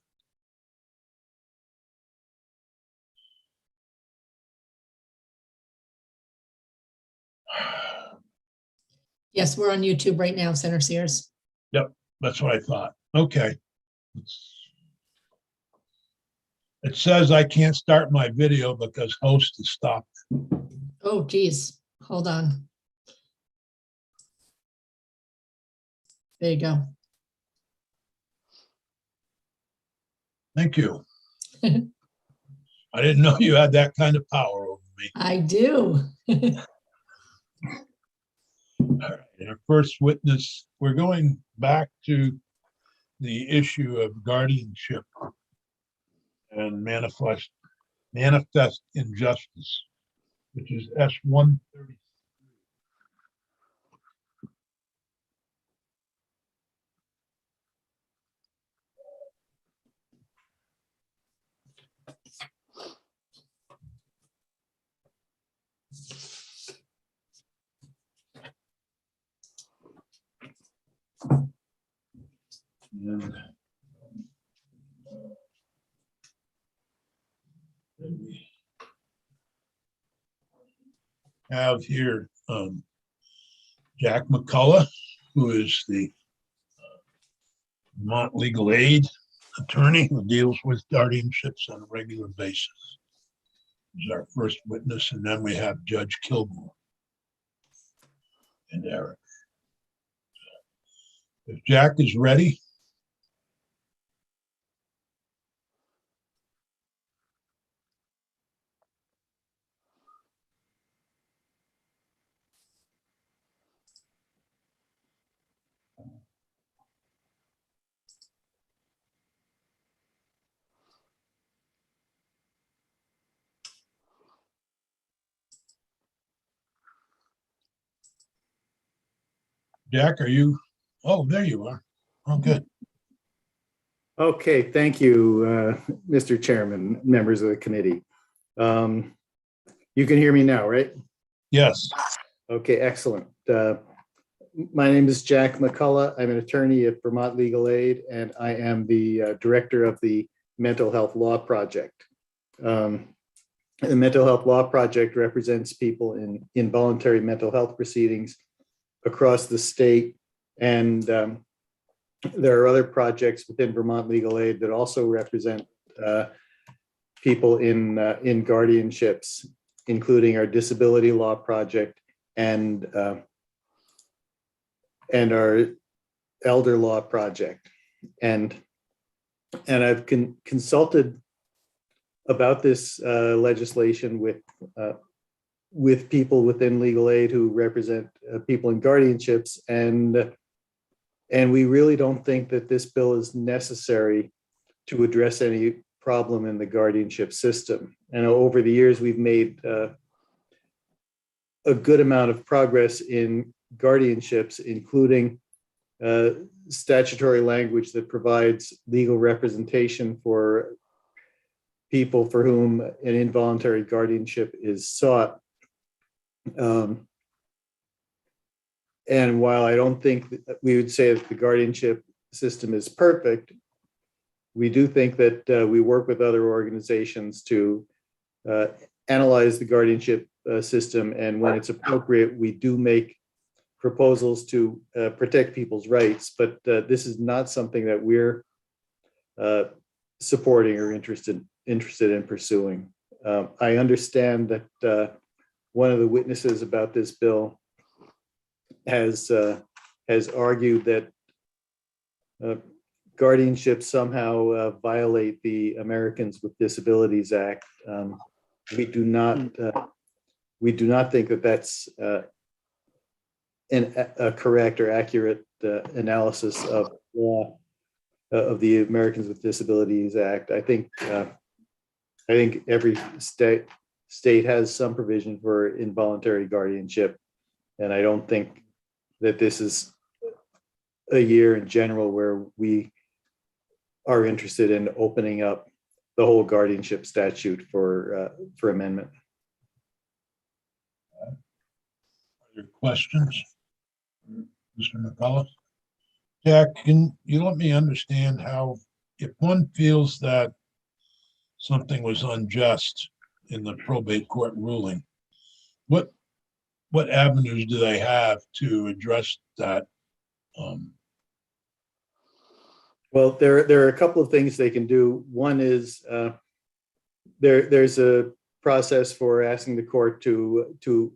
Yes, we're on YouTube right now, Senator Sears. Yep, that's what I thought. Okay. It says I can't start my video because host is stopped. Oh, geez, hold on. There you go. Thank you. I didn't know you had that kind of power over me. I do. All right, our first witness, we're going back to the issue of guardianship and manifest injustice, which is S-130. And we have here Jack McCullough, who is the Vermont legal aid attorney who deals with guardianships on a regular basis. He's our first witness, and then we have Judge Kilgore and Eric. If Jack is ready. Jack, are you? Oh, there you are. Oh, good. Okay, thank you, Mr. Chairman, members of the committee. You can hear me now, right? Yes. Okay, excellent. My name is Jack McCullough. I'm an attorney at Vermont Legal Aid, and I am the director of the Mental Health Law Project. The Mental Health Law Project represents people in involuntary mental health proceedings across the state, and there are other projects within Vermont Legal Aid that also represent people in guardianships, including our Disability Law Project and our Elder Law Project. And I've consulted about this legislation with people within legal aid who represent people in guardianships, and we really don't think that this bill is necessary to address any problem in the guardianship system. And over the years, we've made a good amount of progress in guardianships, including statutory language that provides legal representation for people for whom an involuntary guardianship is sought. And while I don't think that we would say that the guardianship system is perfect, we do think that we work with other organizations to analyze the guardianship system, and when it's appropriate, we do make proposals to protect people's rights, but this is not something that we're supporting or interested in pursuing. I understand that one of the witnesses about this bill has argued that guardianships somehow violate the Americans with Disabilities Act. We do not think that that's a correct or accurate analysis law of the Americans with Disabilities Act. I think every state has some provision for involuntary guardianship, and I don't think that this is a year in general where we are interested in opening up the whole guardianship statute for amendment. Other questions? Mr. McCullough? Jack, can you let me understand how, if one feels that something was unjust in the probate court ruling, what avenues do they have to address that? Well, there are a couple of things they can do. One is there's a process for asking the court to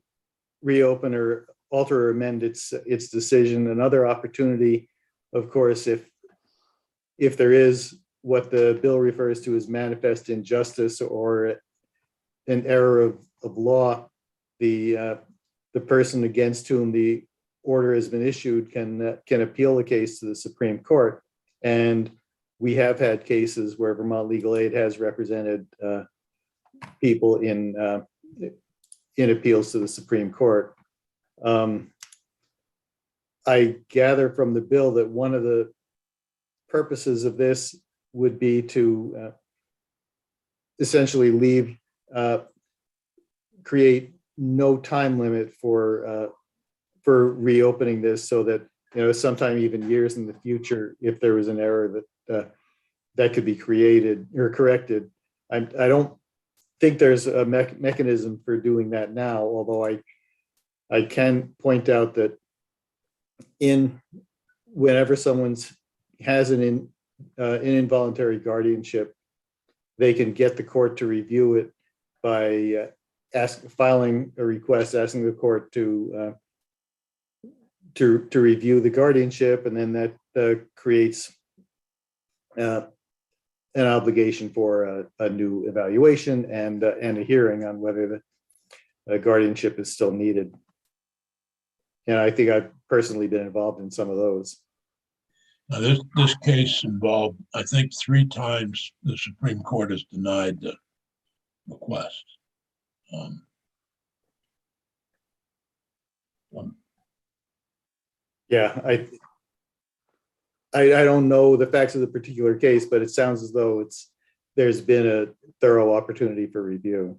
reopen or alter or amend its decision. Another opportunity, of course, if there is what the bill refers to as manifest injustice or an error of law, the person against whom the order has been issued can appeal the case to the Supreme Court. And we have had cases where Vermont Legal Aid has represented people in appeals to the Supreme Court. I gather from the bill that one of the purposes of this would be to essentially create no time limit for reopening this, so that sometime even years in the future, if there was an error that could be created or corrected. I don't think there's a mechanism for doing that now, although I can point out that whenever someone has an involuntary guardianship, they can get the court to review it by filing a request asking the court to review the guardianship, and then that creates an obligation for a new evaluation and a hearing on whether the guardianship is still needed. And I think I've personally been involved in some of those. Now, this case involved, I think, 3 times the Supreme Court has denied the request. Yeah, I don't know the facts of the particular case, but it sounds as though there's been a thorough opportunity for review.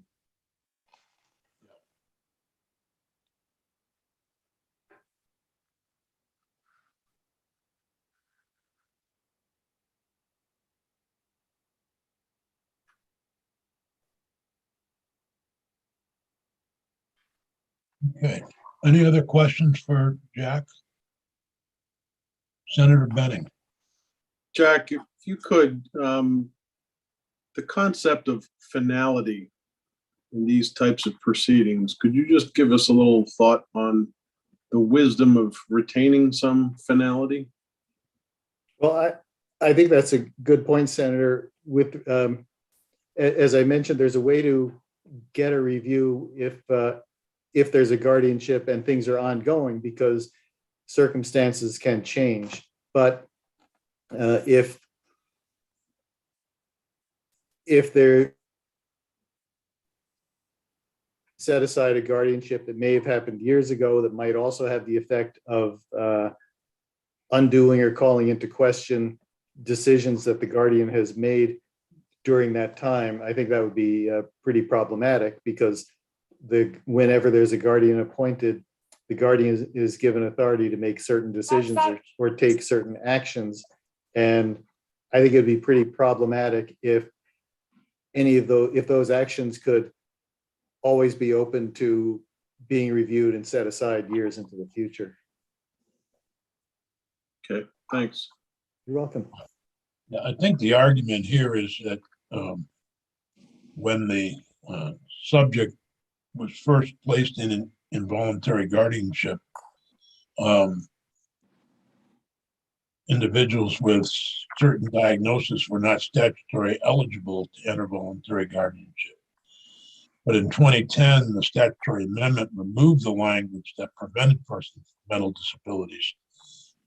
Okay. Any other questions for Jack? Senator Benning. Jack, if you could, the concept of finality in these types of proceedings, could you just give us a little thought on the wisdom of retaining some finality? Well, I think that's a good point, Senator. As I mentioned, there's a way to get a review if there's a guardianship and things are ongoing, because circumstances can change. But if they're set aside a guardianship that may have happened years ago, that might also have the effect of undoing or calling into question decisions that the guardian has made during that time, I think that would be pretty problematic, because whenever there's a guardian appointed, the guardian is given authority to make certain decisions or take certain actions. And I think it'd be pretty problematic if those actions could always be open to being reviewed and set aside years into the future. Okay, thanks. You're welcome. Yeah, I think the argument here is that when the subject was first placed in an involuntary guardianship, individuals with certain diagnoses were not statutorily eligible to enter voluntary guardianship. But in 2010, the statutory amendment removed the language that prevented persons with mental disabilities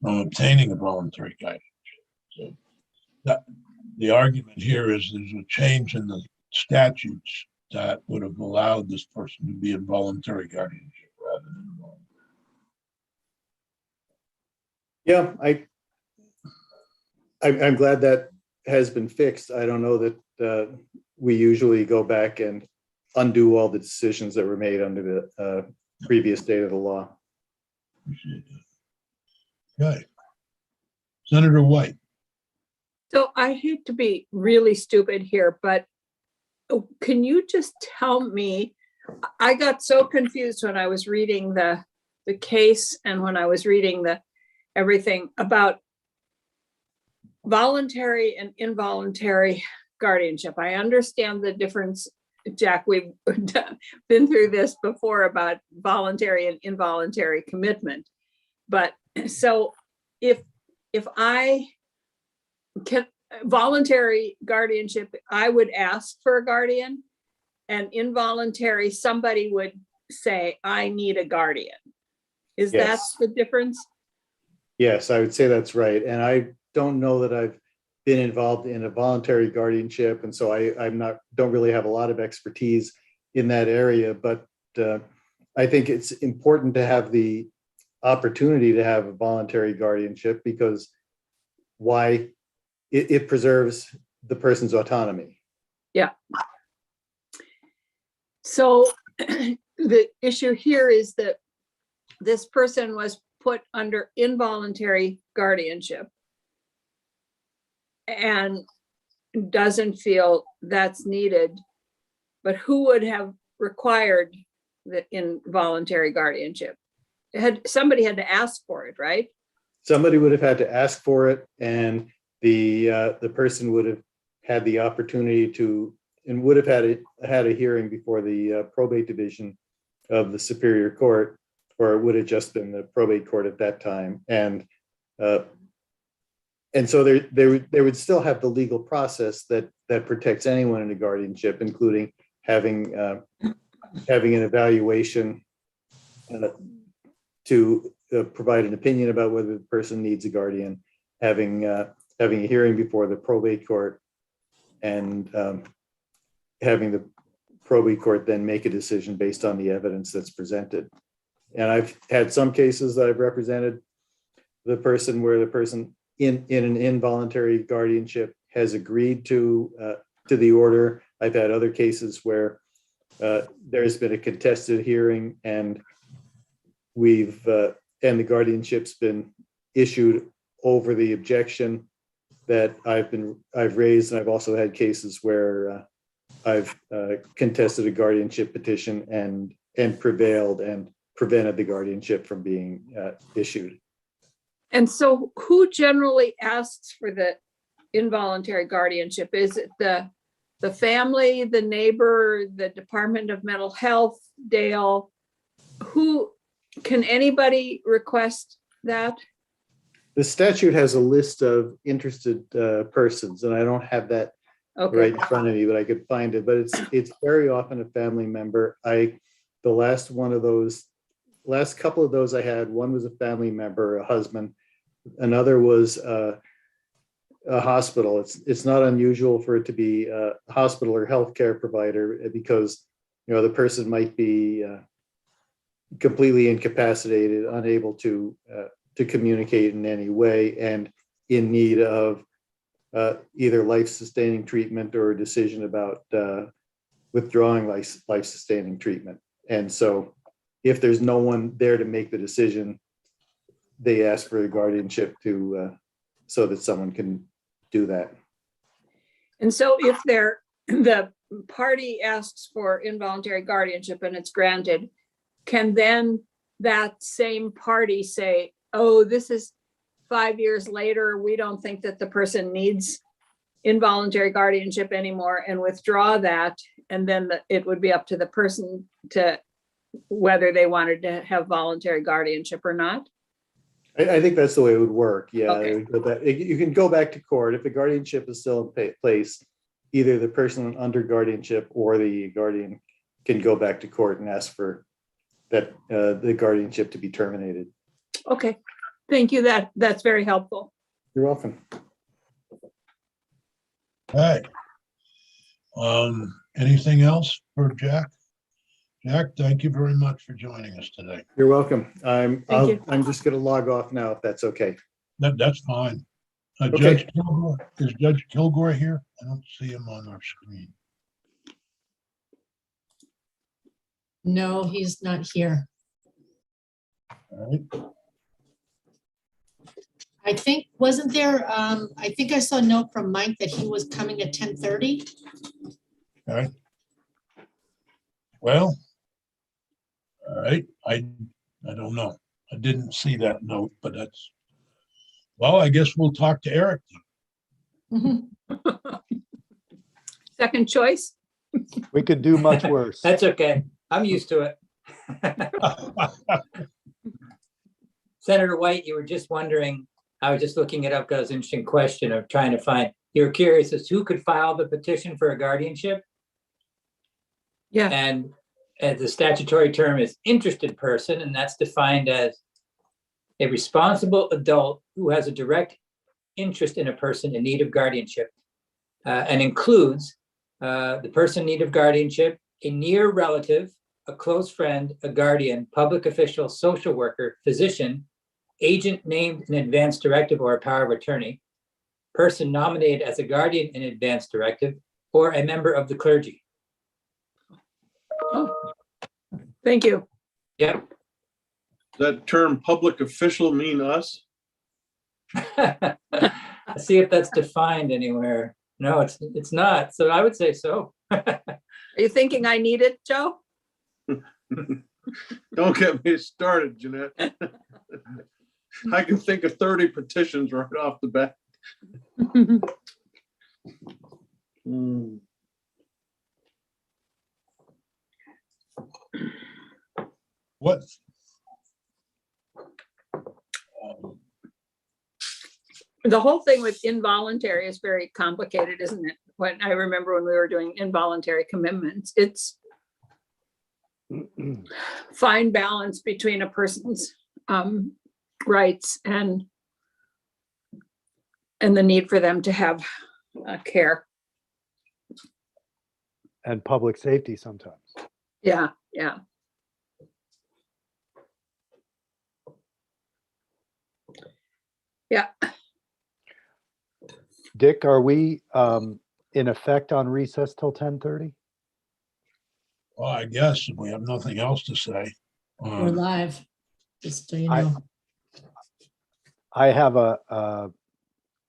from obtaining a voluntary guardianship. So that, the argument here is there's a change in the statutes that would have allowed this person to be in voluntary guardianship rather than Yeah, I'm glad that has been fixed. I don't know that we usually go back and undo all the decisions that were made under the previous date of the law. appreciate that. Okay. Senator White. So I hate to be really stupid here, but can you just tell me, I got so confused when I was reading the case and when I was reading the everything about voluntary and involuntary guardianship. I understand the difference, Jack. We've been through this before about voluntary and involuntary commitment. But so if I can voluntary guardianship, I would ask for a guardian, and involuntary, somebody would say, I need a guardian. Is Yes. that the difference? Yes, I would say that's right. And I don't know that I've been involved in a voluntary guardianship, and so don't really have a lot of expertise in that area. But I think it's important to have the opportunity to have a voluntary guardianship because it preserves the person's autonomy. Yeah. So the issue here is that this person was put under involuntary guardianship and doesn't feel that's needed, but who would have required the involuntary guardianship? Somebody had to ask for it, right? Somebody would have had to ask for it, and the person would have had the opportunity to, and would have had a hearing before the probate division of the Superior Court, or it would have just been the probate court at that time. And so they would still have the legal process that protects anyone in a guardianship, including having an evaluation to provide an opinion about whether the person needs a guardian, having a hearing before the probate court, and having the probate court then make a decision based on the evidence that's presented. And I've had some cases that I've represented the person where the person in an involuntary guardianship has agreed to the order. I've had other cases where there's been a contested hearing, and and the guardianship's been issued over the objection that I've raised. And I've also had cases where I've contested a guardianship petition and prevailed and prevented the guardianship from being issued. And so who generally asks for the involuntary guardianship? Is it the family, the neighbor, the Department of Mental Health, Dale? Who can anybody request that? The statute has a list of interested persons, and I don't have that right in front of me, but I could find it. But it's very often a family member. The last couple of those I had, one was a family member, a husband. Another was a hospital. It's not unusual for it to be a hospital or healthcare provider, because the person might be completely incapacitated, unable to communicate in any way, and in need of either life-sustaining treatment or a decision about withdrawing life-sustaining treatment. And so if there's no one there to make the decision, they ask for a guardianship so that someone can do that. And so if the party asks for involuntary guardianship and it's granted, can then that same party say, oh, this is 5 years later, we don't think that the person needs involuntary guardianship anymore, and withdraw that, and then it would be up to the person to whether they wanted to have voluntary guardianship or not? I think that's the way it would work. Yeah, Okay. You can go back to court if the guardianship is still in place. Either the person under guardianship or the guardian can go back to court and ask for that the guardianship to be terminated. Okay, thank you. That's very helpful. You're welcome. Hey. Anything else for Jack? Jack, thank you very much for joining us today. You're welcome. I'm you. just going to log off now if that's okay. That's fine. Okay. Judge Kilgore, is Judge Kilgore here? I don't see him on our screen. No, he's not here. All right. I think, wasn't there, I think I saw a note from Mike that he was coming at 10:30. Okay. Well, all right. I don't know. I didn't see that note, but that's, well, I guess we'll talk to Eric. Second choice? We could do much worse. That's okay. I'm used to it. Senator White, you were just wondering, I was just looking it up because it's an interesting question of trying to find, you were curious as to who could file the petition for a guardianship? Yeah. And the statutory term is interested person, and that's defined as a responsible adult who has a direct interest in a person in need of guardianship, and includes the person in need of guardianship, a near relative, a close friend, a guardian, public official, social worker, physician, agent named in advance directive or a power of attorney, person nominated as a guardian in advance directive, or a member of the clergy. Oh, thank you. Yep. That term public official mean us? Let's see if that's defined anywhere. No, it's not. So I would say so. Are you thinking I need it, Joe? Don't get me started, Jeanette. I can think of 30 petitions right off the bat. What? The whole thing with involuntary is very complicated, isn't it? When I remember when we were doing involuntary commitments, it's fine balance between a person's rights and the need for them to have care. And public safety sometimes. Yeah, yeah. Yeah. Dick, are we in effect on recess till 10:30? Well, I guess if we have nothing else to say. We're live, just so you I- know. I have a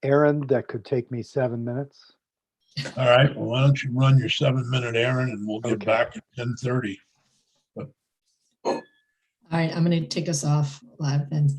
errand that could take me 7 minutes. All right, well, why don't you run your 7-minute errand and we'll get Okay. back at 10:30. All right, I'm gonna take us off live then.